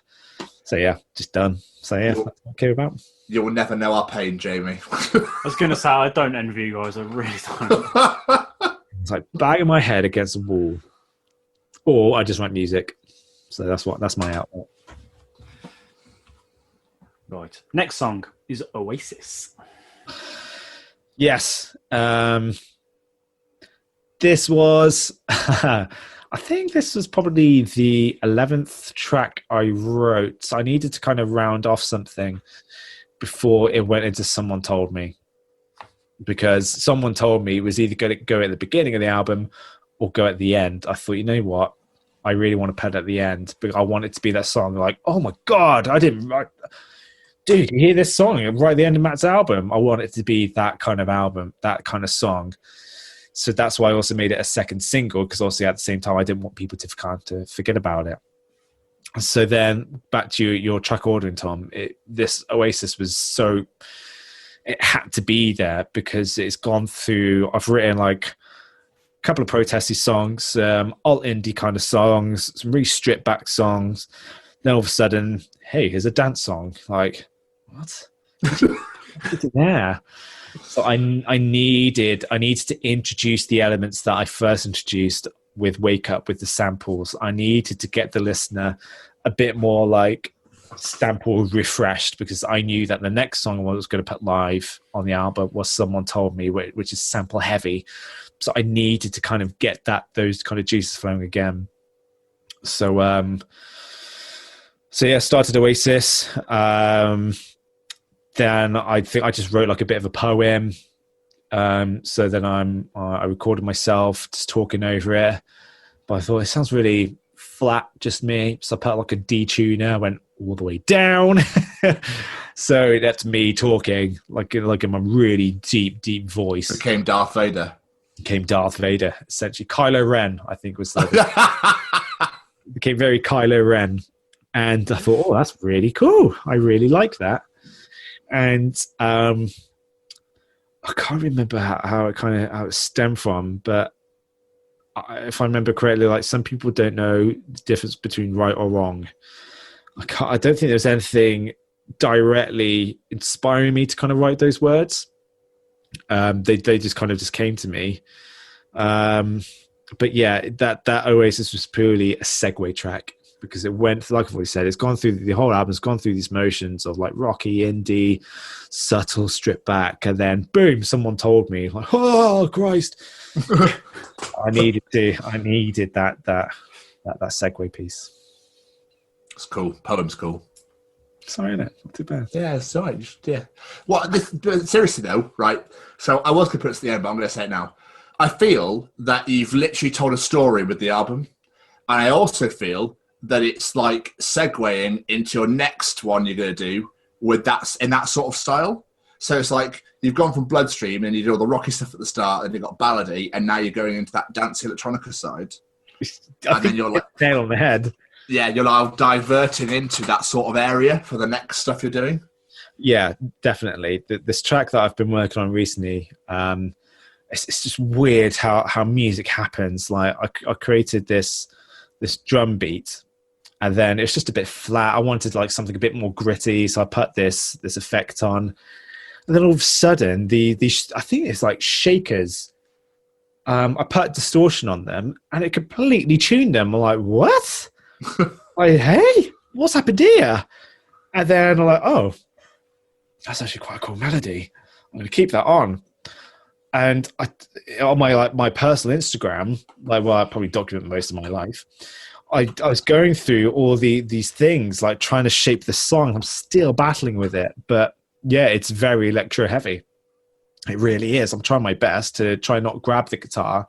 So yeah, just done. So yeah, that's what I care about. You will never know our pain, Jamie. I was going to say, I don't envy you guys. I really don't. It's like banging my head against a wall, or I just write music. So that's my outlet. Right. Next song is Oasis. Yes. This was, I think this was probably the 11th track I wrote. So I needed to kind of round off something before it went into Someone Told Me. Because Someone Told Me was either going to go at the beginning of the album or go at the end. I thought, you know what? I really want to put it at the end, because I want it to be that song like, oh my God, dude, you hear this song right at the end of Matt's album? I want it to be that kind of album, that kind of song. So that's why I also made it a second single, because obviously at the same time I didn't want people to forget about it. So then back to your track ordering, Tom. This Oasis was so, it had to be there because it's gone through, I've written like a couple of protesty songs, alt indie kind of songs, some really stripped back songs. Then all of a sudden, hey, here's a dance song. Like, what? What's there? So I needed to introduce the elements that I first introduced with Wake Up with the samples. I needed to get the listener a bit more like sample refreshed, because I knew that the next song I was going to put live on the album was Someone Told Me, which is sample heavy. So I needed to kind of get those kind of juices flowing again. So yeah, started Oasis. Then I think I just wrote like a bit of a poem. So then I recorded myself just talking over it, but I thought it sounds really flat, just me. So I put like a D tuner, went all the way down. So that's me talking like in my really deep voice. Became Darth Vader. Essentially. Kylo Ren, I think was became very Kylo Ren. And I thought, oh, that's really cool. I really like that. And I can't remember how it stemmed from, but if I remember correctly, like some people don't know the difference between right or wrong. I don't think there's anything directly inspiring me to kind of write those words. They just kind of just came to me. But yeah, that Oasis was purely a segue track, because it went, like I've already said, it's gone through the whole album's gone through these motions of like rocky, indie, subtle, stripped back, and then boom, Someone Told Me, like, oh Christ. I needed that segue piece. It's cool. Poem's cool. Sorry, innit? Not too bad. Yeah, it's all right. Yeah. But seriously though, right? So I was going to put it to the end, but I'm going to say it now. I feel that you've literally told a story with the album, and I also feel that it's like segueing into your next one you're going to do with that in that sort of style. So it's like you've gone from Bloodstream and you did all the rocky stuff at the start, and you got ballady, and now you're going into that dancey electronica side. And then you're like nail on the head. Yeah, you're like diverting into that sort of area for the next stuff you're doing. Yeah, definitely. This track that I've been working on recently, it's just weird how music happens. Like I created this drum beat, and then it's just a bit flat. I wanted like something a bit more gritty, so I put this effect on, and then all of a sudden the I think it's like shakers. I put distortion on them, and it completely tuned them. I'm like, what? Like, hey, what's happened here? And then I'm like, oh, that's actually quite a cool melody. I'm going to keep that on. And on my personal Instagram, like where I probably document most of my life, I was going through all these things, like trying to shape the song. I'm still battling with it, but yeah, it's very electro heavy. It really is. I'm trying my best to try not grab the guitar.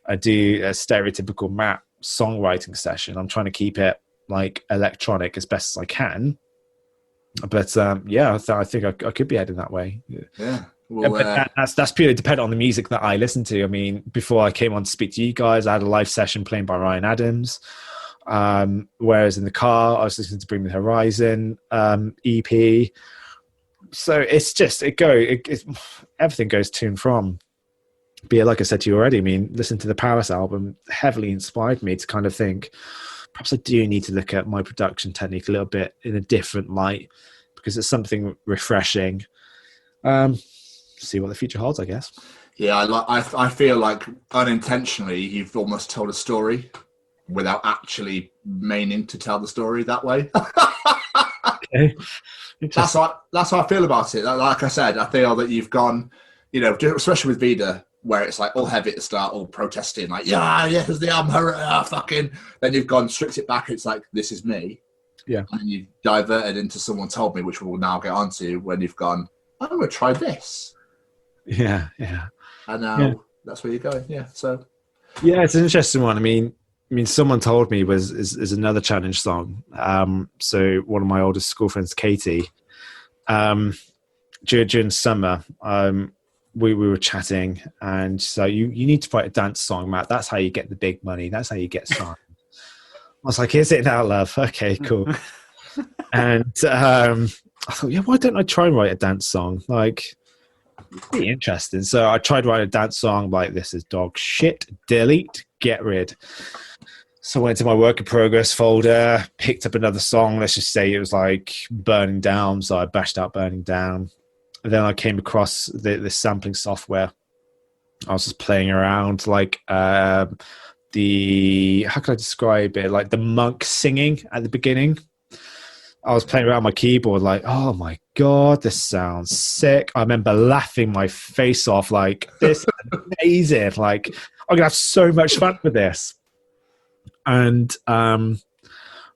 I do a stereotypical Matt songwriting session. I'm trying to keep it like electronic as best as I can. But yeah, I think I could be heading that way. Yeah. Well, but that's purely dependent on the music that I listen to. I mean, before I came on to speak to you guys, I had a live session playing by Ryan Adams. Whereas in the car, I was listening to Bring the Horizon EP. So it's just everything goes to and from. But yeah, like I said to you already, I mean, listening to the Paris album heavily inspired me to kind of think, perhaps I do need to look at my production technique a little bit in a different light, because it's something refreshing. See what the future holds, I guess. Yeah, I feel like unintentionally you've almost told a story without actually meaning to tell the story that way. Okay. That's how I feel about it. Like I said, I feel that you've gone, especially with Vida, where it's like all heavy at the start, all protesting, like, yeah, here's the album, fucking. Then you've gone, stripped it back, it's like, this is me. Yeah. And you diverted into Someone Told Me, which we'll now get onto, when you've gone, I'm going to try this. Yeah. And now that's where you're going. Yeah. So. Yeah, it's an interesting one. I mean, Someone Told Me is another challenge song. So one of my oldest school friends, Katie, during summer, we were chatting, and so you need to write a dance song, Matt. That's how you get the big money. That's how you get signed. I was like, is it now, love? Okay, cool. And I thought, yeah, why don't I try and write a dance song? Like, pretty interesting. So I tried writing a dance song like, this is dog shit, delete, get rid. So I went to my work in progress folder, picked up another song. Let's just say it was like Burning Down. So I bashed out Burning Down. And then I came across the sampling software. I was just playing around, like how can I describe it? Like the monk singing at the beginning. I was playing around my keyboard like, oh my God, this sounds sick. I remember laughing my face off like, this is amazing. Like, I'm going to have so much fun with this. And I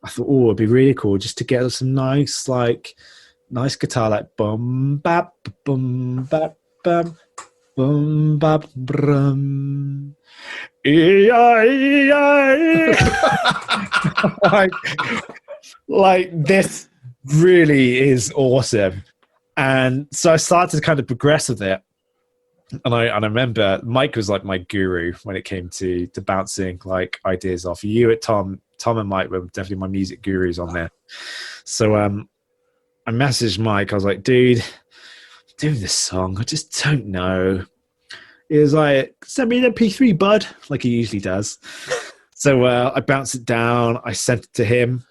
thought, oh, it'd be really cool just to get some nice guitar, like bum, bap, bum, bap, bum, bum, bap, brum. like this really is awesome. And so I started to kind of progress with it. And I remember Mike was like my guru when it came to bouncing like ideas off. You at Tom and Mike were definitely my music gurus on there. So I messaged Mike. I was like, dude, do this song. I just don't know. He was like, send me an MP3, bud, like he usually does. So I bounced it down. I sent it to him.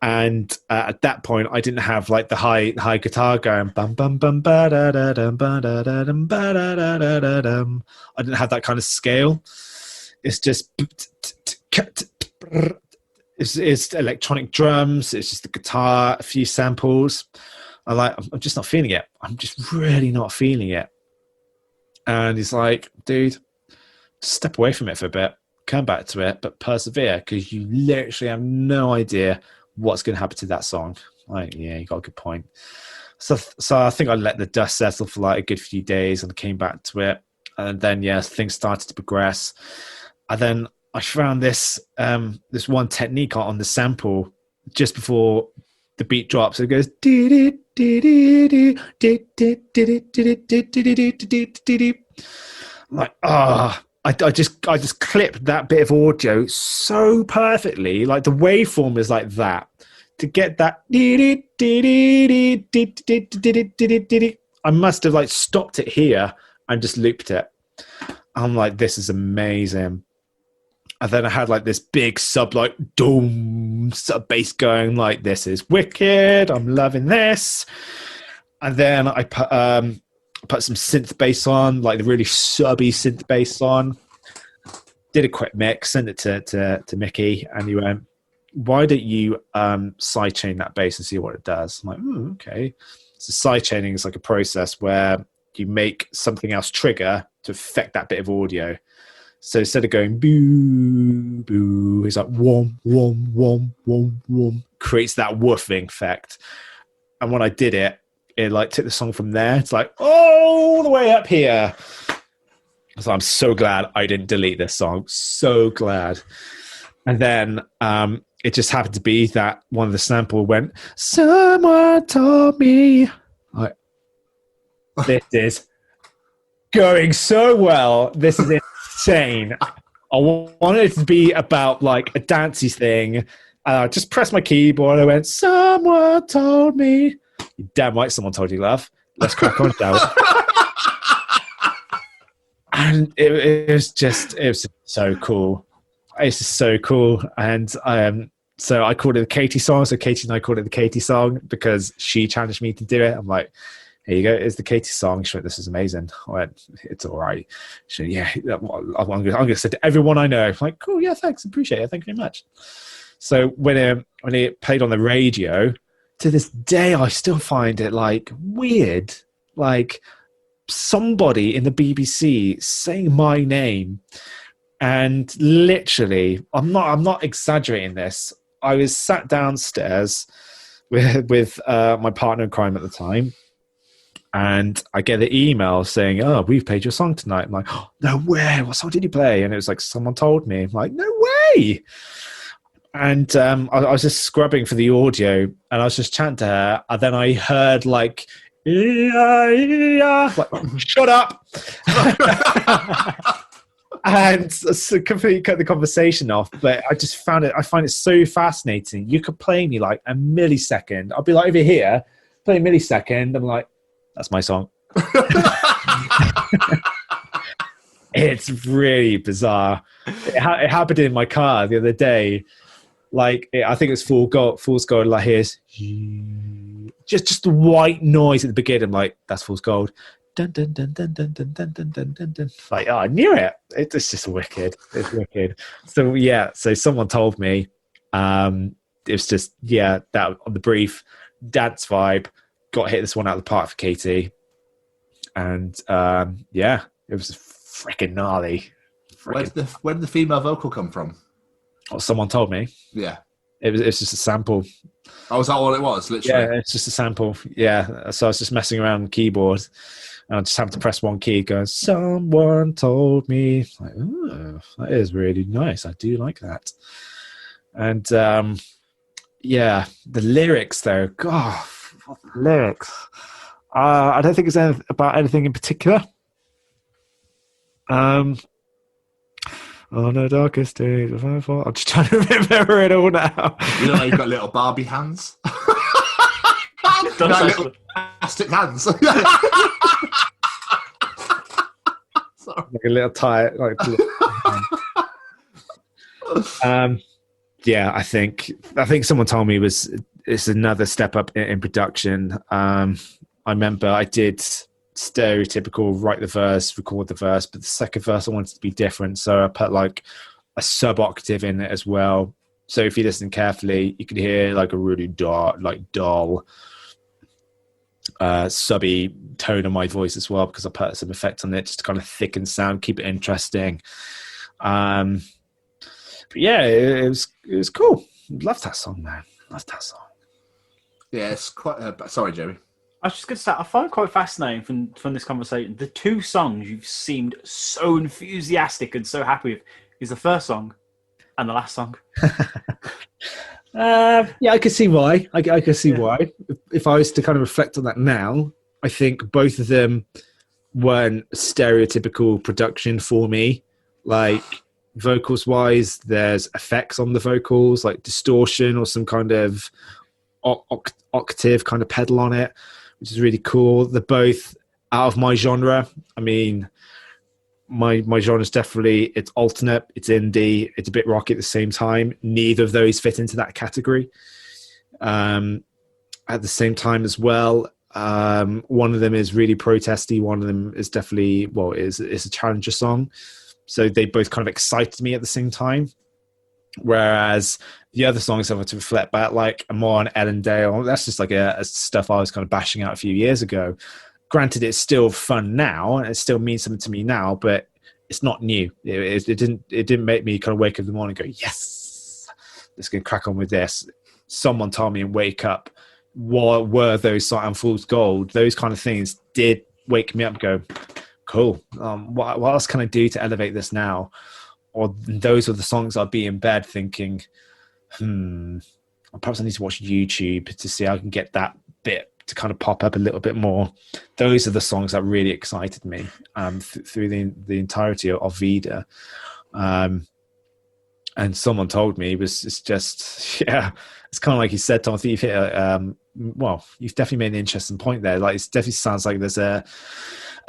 And at that point, I didn't have like the high guitar going bum bum bum ba da da dum ba da da dum ba da da da da dum. I didn't have that kind of scale. It's just it's electronic drums. It's just the guitar, a few samples. I'm just not feeling it. I'm just really not feeling it. And he's like, dude, step away from it for a bit, come back to it, but persevere because you literally have no idea what's going to happen to that song. Like, yeah, you got a good point. So I think I let the dust settle for like a good few days and came back to it. And then, yeah, things started to progress. And then I found this one technique on the sample just before the beat drops. It goes, like, I just clipped that bit of audio so perfectly. Like the waveform is like that. To get that, I must have like stopped it here and just looped it. I'm like, this is amazing. And then I had like this big sub like doom sub bass going like, this is wicked. I'm loving this. And then I put some synth bass on, like the really subby synth bass on. Did a quick mix, sent it to Mickey, and he went, why don't you sidechain that bass and see what it does? I'm like, okay. So sidechaining is like a process where you make something else trigger to affect that bit of audio. So instead of going boo, boo, it's like wom, wom, wom, wom, wom, creates that woofing effect. And when I did it, it like took the song from there. It's like all the way up here. So I'm so glad I didn't delete this song. So glad. And then it just happened to be that one of the sample went, someone told me. Like, this is going so well. This is insane. I wanted it to be about like a dancey thing. I just pressed my keyboard. I went, someone told me. You're damn right someone told you, love. Let's crack on, shall we? And it was so cool. It's just so cool. And so I called it the Katie song. So Katie and I called it the Katie song because she challenged me to do it. I'm like, here you go. It's the Katie song. She went, this is amazing. I went, it's all right. She went, yeah, I'm going to say to everyone I know. I'm like, cool, yeah, thanks. Appreciate it. Thank you very much. So when it played on the radio, to this day, I still find it like weird. Like somebody in the BBC saying my name. And literally, I'm not exaggerating this. I was sat downstairs with my partner in crime at the time, and I get the email saying, "Oh, we've played your song tonight." I'm like, oh, "No way! What song did you play?" And it was like, "Someone told me." I'm like, "No way!" And I was just scrubbing for the audio, and I was just chatting to her, and then I heard like, like shut up. And so completely cut the conversation off, but I find it so fascinating. You could play me like a millisecond. I'll be like over here, play a millisecond. I'm like, that's my song. It's really bizarre. It happened in my car the other day. Like, I think it's Fool's Gold. Like, here's just the white noise at the beginning. I'm like, that's Fool's Gold. dun dun dun dun dun dun dun dun dun dun dun. Like, oh, I knew it. It's just wicked. It's wicked. So yeah, so someone told me, it was just that on the brief dance vibe, got hit this one out of the park for Katie, and it was freaking gnarly. Where did the female vocal come from? Oh, someone told me. Yeah. It's just a sample. Oh, is that all it was? Literally. Yeah, it's just a sample. Yeah. So I was just messing around with the keyboard, and I just happened to press one key. Going, someone told me. Like, oh, that is really nice. I do like that. And the lyrics though. God, what the lyrics? I don't think it's about anything in particular. On the darkest days of my fall. I'm just trying to remember it all now. You know, you've got little Barbie hands. Little plastic hands. Sorry. Like a little tie. I think someone told me it's another step up in production. I remember I did stereotypical write the verse, record the verse, but the second verse I wanted to be different, so I put like a sub octave in it as well. So if you listen carefully, you can hear like a really dull subby tone of my voice as well, because I put some effect on it just to kind of thicken sound, keep it interesting. But yeah, it was cool. Loved that song, man. Loved that song. Yeah, it's quite. Sorry, Jerry. I was just going to say, I find quite fascinating from this conversation, the two songs you've seemed so enthusiastic and so happy with is the first song and the last song. I can see why. I can see why. If I was to kind of reflect on that now, I think both of them weren't stereotypical production for me. Like, vocals-wise, there's effects on the vocals, like distortion or some kind of octave kind of pedal on it, which is really cool. They're both out of my genre. I mean, my genre is definitely, it's alternate, it's indie, it's a bit rocky at the same time. Neither of those fit into that category. At the same time as well, one of them is really protesty. One of them is definitely, is a challenger song. So they both kind of excited me at the same time. Whereas the other songs I want to reflect back, like more on Ellendale, that's just like a stuff I was kind of bashing out a few years ago. Granted, it's still fun now, and it still means something to me now, but it's not new. It didn't make me kind of wake up in the morning and go, yes, let's go crack on with this. Someone told me and wake up. What were those Sight Fool's Gold? Those kind of things did wake me up and go, cool. What else can I do to elevate this now? Or those are the songs I'd be in bed thinking, perhaps I need to watch YouTube to see how I can get that bit to kind of pop up a little bit more. Those are the songs that really excited me through the entirety of Vida. And someone told me it's just, it's kind of like you said, Tom, I think you've hit you've definitely made an interesting point there. Like, it definitely sounds like there's a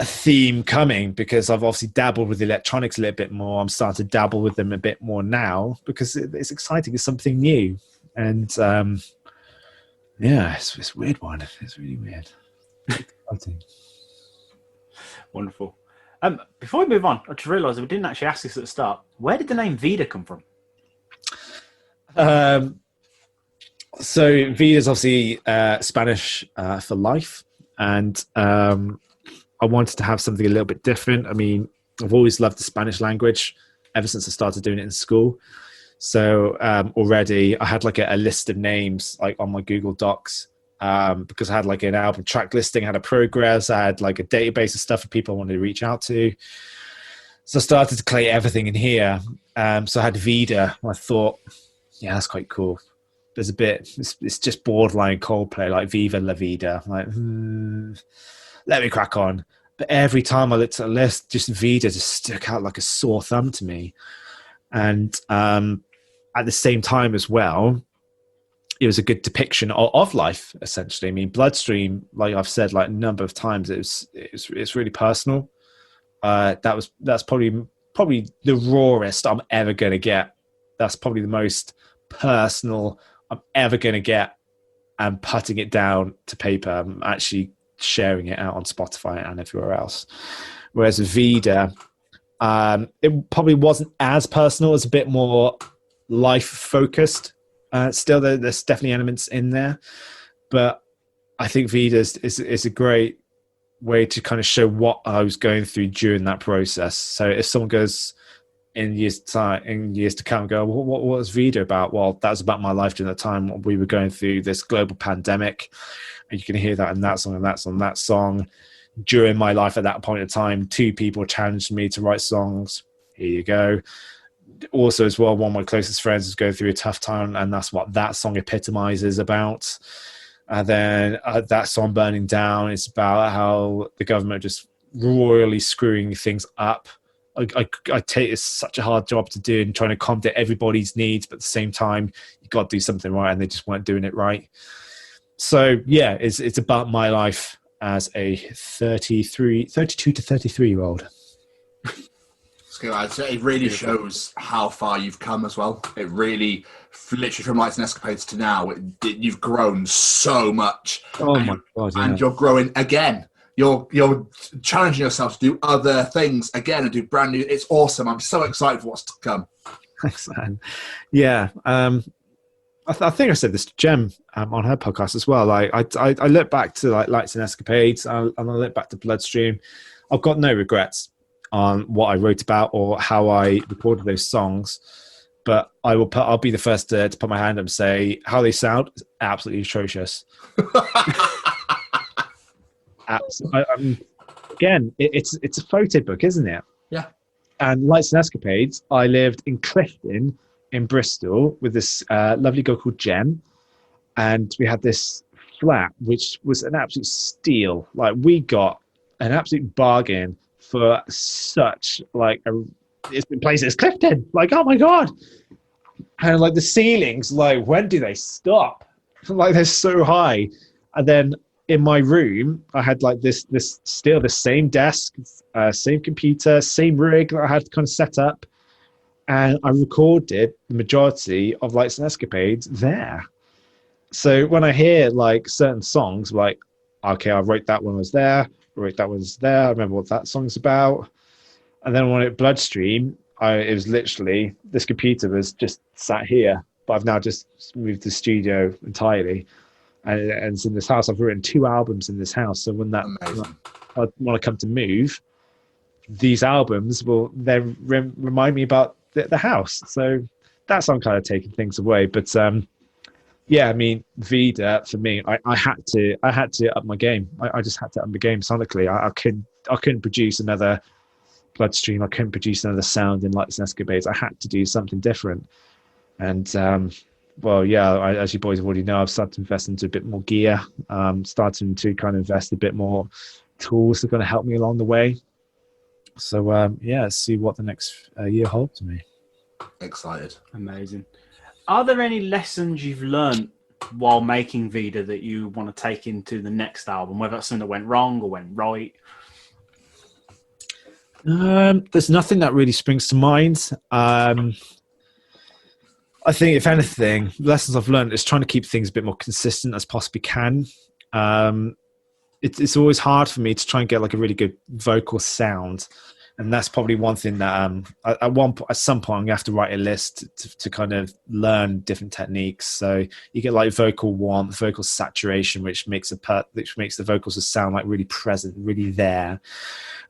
theme coming, because I've obviously dabbled with electronics a little bit more. I'm starting to dabble with them a bit more now because it's exciting. It's something new. And it's a weird one. It's really weird. Exciting. Wonderful. Before we move on, I just realised we didn't actually ask this at the start. Where did the name Vida come from? So Vida is obviously Spanish for life, and I wanted to have something a little bit different. I mean, I've always loved the Spanish language ever since I started doing it in school. So already I had like a list of names like on my Google Docs, because I had like an album track listing, I had a progress, I had like a database of stuff for people I wanted to reach out to. So I started to collate everything in here. So I had Vida. I thought, yeah, that's quite cool. There's a bit, it's just borderline Coldplay, like Viva La Vida. I'm like, let me crack on. But every time I looked at the list, just Vida just stuck out like a sore thumb to me. And at the same time as well, it was a good depiction of life, essentially. I mean, Bloodstream, like I've said like a number of times, it's really personal. That's probably the rawest I'm ever going to get. That's probably the most personal I'm ever going to get. And putting it down to paper, I'm actually sharing it out on Spotify and everywhere else. Whereas with Vida, it probably wasn't as personal. It's a bit more life focused. Still, there's definitely elements in there, but I think Vida is a great way to kind of show what I was going through during that process. So if someone goes in years to come, go, what was Vida about? Well, that was about my life during the time we were going through this global pandemic. And you can hear that in that song and that song. During my life at that point in time, 2 people challenged me to write songs. Here you go. Also, as well, one of my closest friends is going through a tough time, and that's what that song epitomizes about. And then that song, Burning Down, is about how the government just royally screwing things up. I take it's such a hard job to do and trying to accommodate everybody's needs, but at the same time, you've got to do something right, and they just weren't doing it right. So, yeah, it's about my life as a 32 to 33-year-old. I'd say it really shows how far you've come as well. It really, literally from Lights and Escapades to now, you've grown so much. Oh my God! Yeah. And you're growing again. You're challenging yourself to do other things again and do brand new. It's awesome. I'm so excited for what's to come. Thanks, man. Yeah. I think I said this to Jem on her podcast as well. Like I look back to like Lights and Escapades, and I look back to Bloodstream. I've got no regrets on what I wrote about or how I recorded those songs, but I'll be the first to put my hand up and say how they sound is absolutely atrocious. Again, it's a photo book, isn't it? Yeah. And Lights and Escapades, I lived in Clifton in Bristol with this lovely girl called Jen, and we had this flat which was an absolute steal. Like, we got an absolute bargain for such it's been placed as Clifton. Like, oh my God. And like the ceilings, like, when do they stop? Like, they're so high. And then in my room, I had like this still the same desk, same computer, same rig that I had kind of set up. And I recorded the majority of Lights and Escapades there. So when I hear like certain songs, like, okay, I wrote that when I was there. That was there. I remember what that song's about. And then when it Bloodstream, it was literally, this computer was just sat here, but I've now just moved the studio entirely, and it's in this house. I've written 2 albums in this house. So when I come to move, these albums will then remind me about the house. So that's I'm kind of taking things away. But yeah, I mean, Vida for me, I had to up my game. I just had to up my game sonically. I couldn't produce another Bloodstream. I couldn't produce another sound in Lights and Escapades. I had to do something different. And well, yeah, as you boys already know, I've started to invest into a bit more gear. Starting to kind of invest a bit more tools that are going to help me along the way. So yeah, let's see what the next year holds for me. Excited. Amazing. Are there any lessons you've learned while making Vida that you want to take into the next album, whether that's something that went wrong or went right? There's nothing that really springs to mind. I think, if anything, lessons I've learned is trying to keep things a bit more consistent as possibly can. It's always hard for me to try and get like a really good vocal sound. And that's probably one thing that at some point I'm gonna have to write a list to kind of learn different techniques. So you get like vocal warmth, vocal saturation, which makes the vocals sound like really present, really there.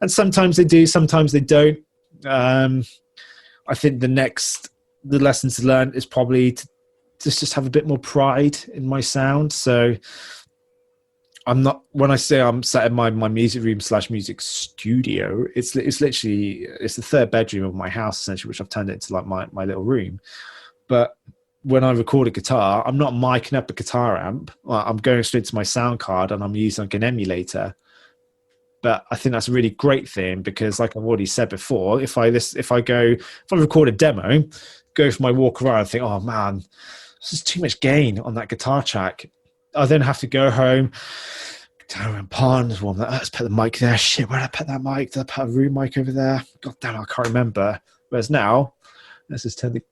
And sometimes they do, sometimes they don't. I think the lessons to learn is probably to just have a bit more pride in my sound. So I'm not, when I say I'm sat in my music room / music studio, it's literally, it's the 3rd bedroom of my house essentially, which I've turned it into like my little room. But when I record a guitar, I'm not micing up a guitar amp. I'm going straight to my sound card and I'm using like an emulator. But I think that's a really great thing because, like I've already said before, if I record a demo, go for my walk around and think, oh man, this is too much gain on that guitar track. I then have to go home, down around ponds, let's put the mic there. Shit, where did I put that mic? Did I put a room mic over there? God damn it, I can't remember. Whereas now, let's just turn the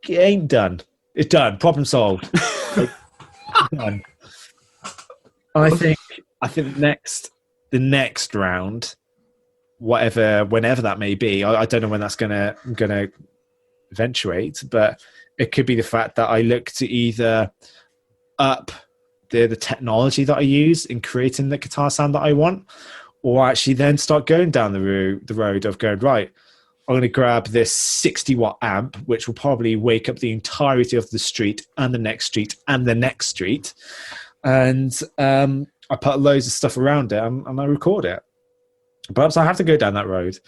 game done. It's done. Problem solved. Done. I think I think the next round, whenever that may be, I don't know when that's gonna eventuate, but it could be the fact that I look to either up the technology that I use in creating the guitar sound that I want, or actually then start going down the road of going, right, I'm going to grab this 60-watt amp, which will probably wake up the entirety of the street and the next street and the next street. And I put loads of stuff around it and I record it. Perhaps I have to go down that road,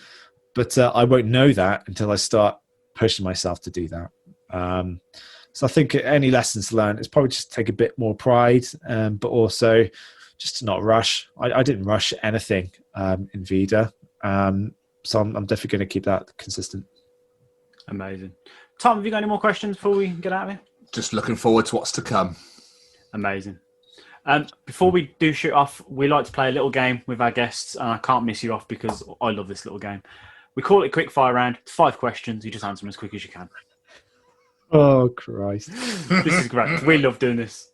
but I won't know that until I start pushing myself to do that. So I think any lessons learned is probably just take a bit more pride, but also just to not rush. I didn't rush anything in Vida. So I'm definitely going to keep that consistent. Amazing. Tom, have you got any more questions before we get out of here? Just looking forward to what's to come. Amazing. Before we do shoot off, we like to play a little game with our guests, and I can't miss you off because I love this little game. We call it quick fire round. It's 5 questions. You just answer them as quick as you can. Oh, Christ. This is great. We love doing this.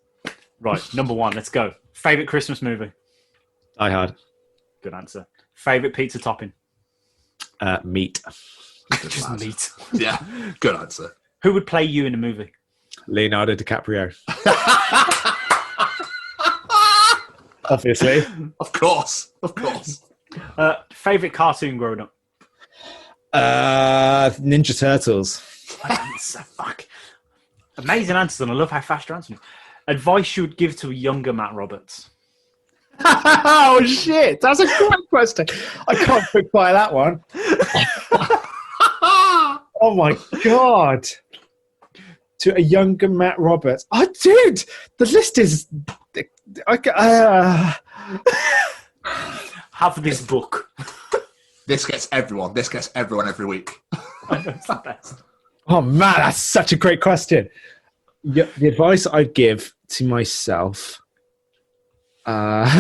Right, number 1, let's go. Favourite Christmas movie? Die Hard. Good answer. Favourite pizza topping? Meat. Just meat. Yeah, good answer. Who would play you in a movie? Leonardo DiCaprio. Obviously. Of course. Favourite cartoon growing up? Ninja Turtles. Fuck. Amazing answers, and I love how fast you're answering. Advice you would give to a younger Matt Roberts? Oh, shit. That's a great question. I can't quick fire that one. Oh, my God. To a younger Matt Roberts. Oh, dude. The list is... Have this book. This gets everyone every week. It's the best. Oh, man, that's such a great question. The advice I'd give to myself... I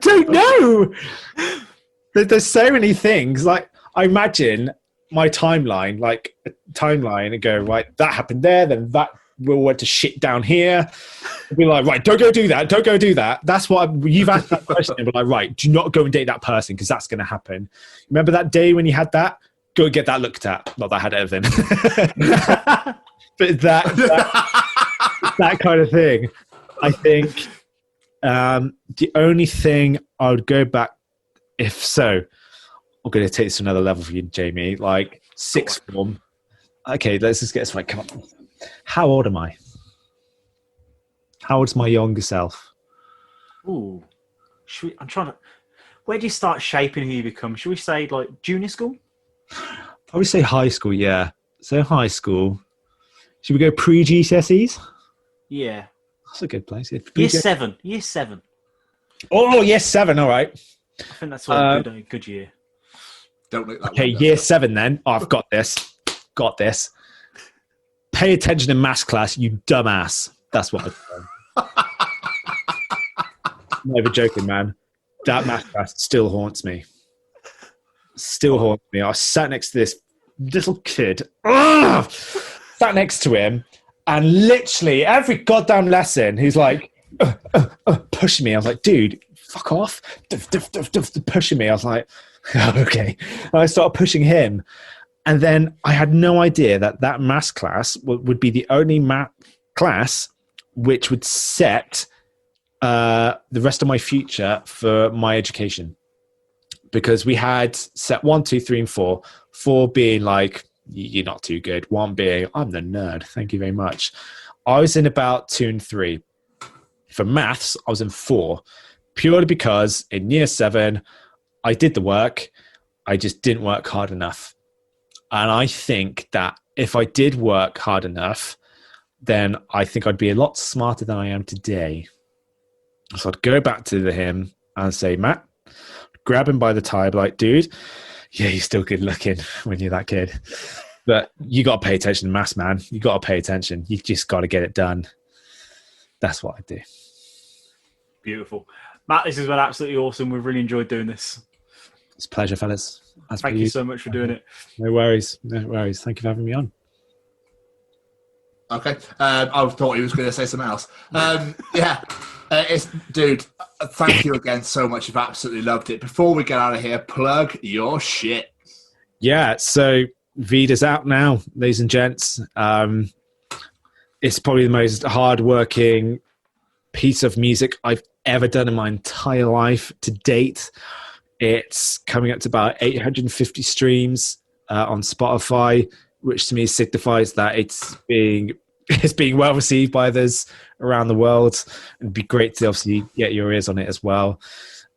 don't know. There's so many things. Like, I imagine my timeline, and go, right, that happened there, then that will went to shit down here. I'd be like, right, don't go do that. That's what you've asked that question. But like, right, do not go and date that person because that's going to happen. Remember that day when you had that? Go get that looked at. Not that I had anything. But that kind of thing. I think the only thing I would go back, if so, I'm going to take this to another level for you, Jamie. Like 6th form. Okay, let's just get this right. Come on. How old am I? How old's my younger self? Ooh, I'm trying to. Where do you start shaping who you become? Should we say like junior school? I would say high school. Yeah, so high school. Should we go pre-GCSEs? Yeah, that's a good place. Yeah, year 7. Year 7. Oh, year 7. All right. I think that's a good year. Don't look that okay, year 7 then. Oh, I've got this. Pay attention in maths class, you dumbass. That's what I've done. Not even joking, man. That maths class still haunts me. I sat next to this little kid. Sat next to him, and literally every goddamn lesson, he's like, pushing me. I was like, dude, fuck off. Pushing me. I was like, okay. And I started pushing him. And then I had no idea that maths class would be the only math class which would set the rest of my future for my education. Because we had set 1, 2, 3, and 4. 4 being like, you're not too good. 1 being, I'm the nerd. Thank you very much. I was in about 2 and 3. For maths, I was in 4. Purely because in year 7, I did the work. I just didn't work hard enough. And I think that if I did work hard enough, then I think I'd be a lot smarter than I am today. So I'd go back to him and say, Matt, grab him by the tie, like, dude, yeah, you're still good looking when you're that kid. But you got to pay attention to maths, man. You got to pay attention. You just got to get it done. That's what I do. Beautiful. Matt, this has been absolutely awesome. We've really enjoyed doing this. It's a pleasure, fellas. Thank you so much for doing it. No worries. Thank you for having me on. Okay. I thought he was going to say something else. Yeah. Dude, thank you again so much. I've absolutely loved it. Before we get out of here, plug your shit. Yeah, so Vida's out now, ladies and gents. It's probably the most hardworking piece of music I've ever done in my entire life to date. It's coming up to about 850 streams on Spotify, which to me signifies that it's being well received by others around the world. It'd be great to obviously get your ears on it as well.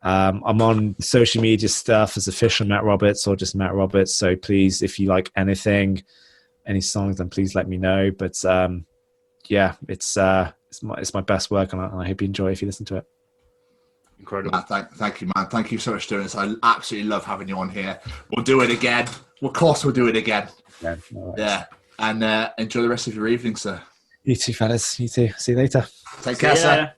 I'm on social media stuff as official Matt Roberts or just Matt Roberts. So please, if you like anything, any songs, then please let me know. But yeah, it's my best work, and I hope you enjoy it if you listen to it. Incredible. Man, thank you, man. Thank you so much for doing this. I absolutely love having you on here. We'll do it again. Of course, we'll do it again. Yeah. Right. Yeah. And enjoy the rest of your evening, sir. You too, fellas. You too. See you later. Take care, sir.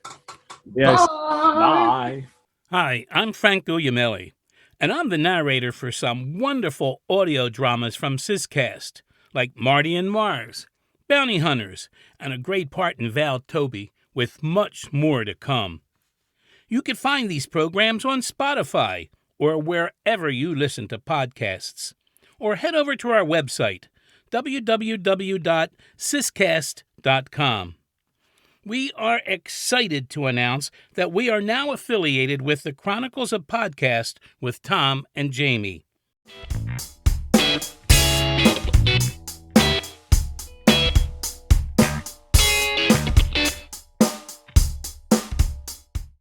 Yes. Bye. Hi, I'm Frank Guglielmelli, and I'm the narrator for some wonderful audio dramas from Syscast, like Marty and Mars, Bounty Hunters, and a great part in Val Toby, with much more to come. You can find these programs on Spotify or wherever you listen to podcasts, or head over to our website, www.syscast.com. We are excited to announce that we are now affiliated with the Chronicles of Podcast with Tom and Jamie.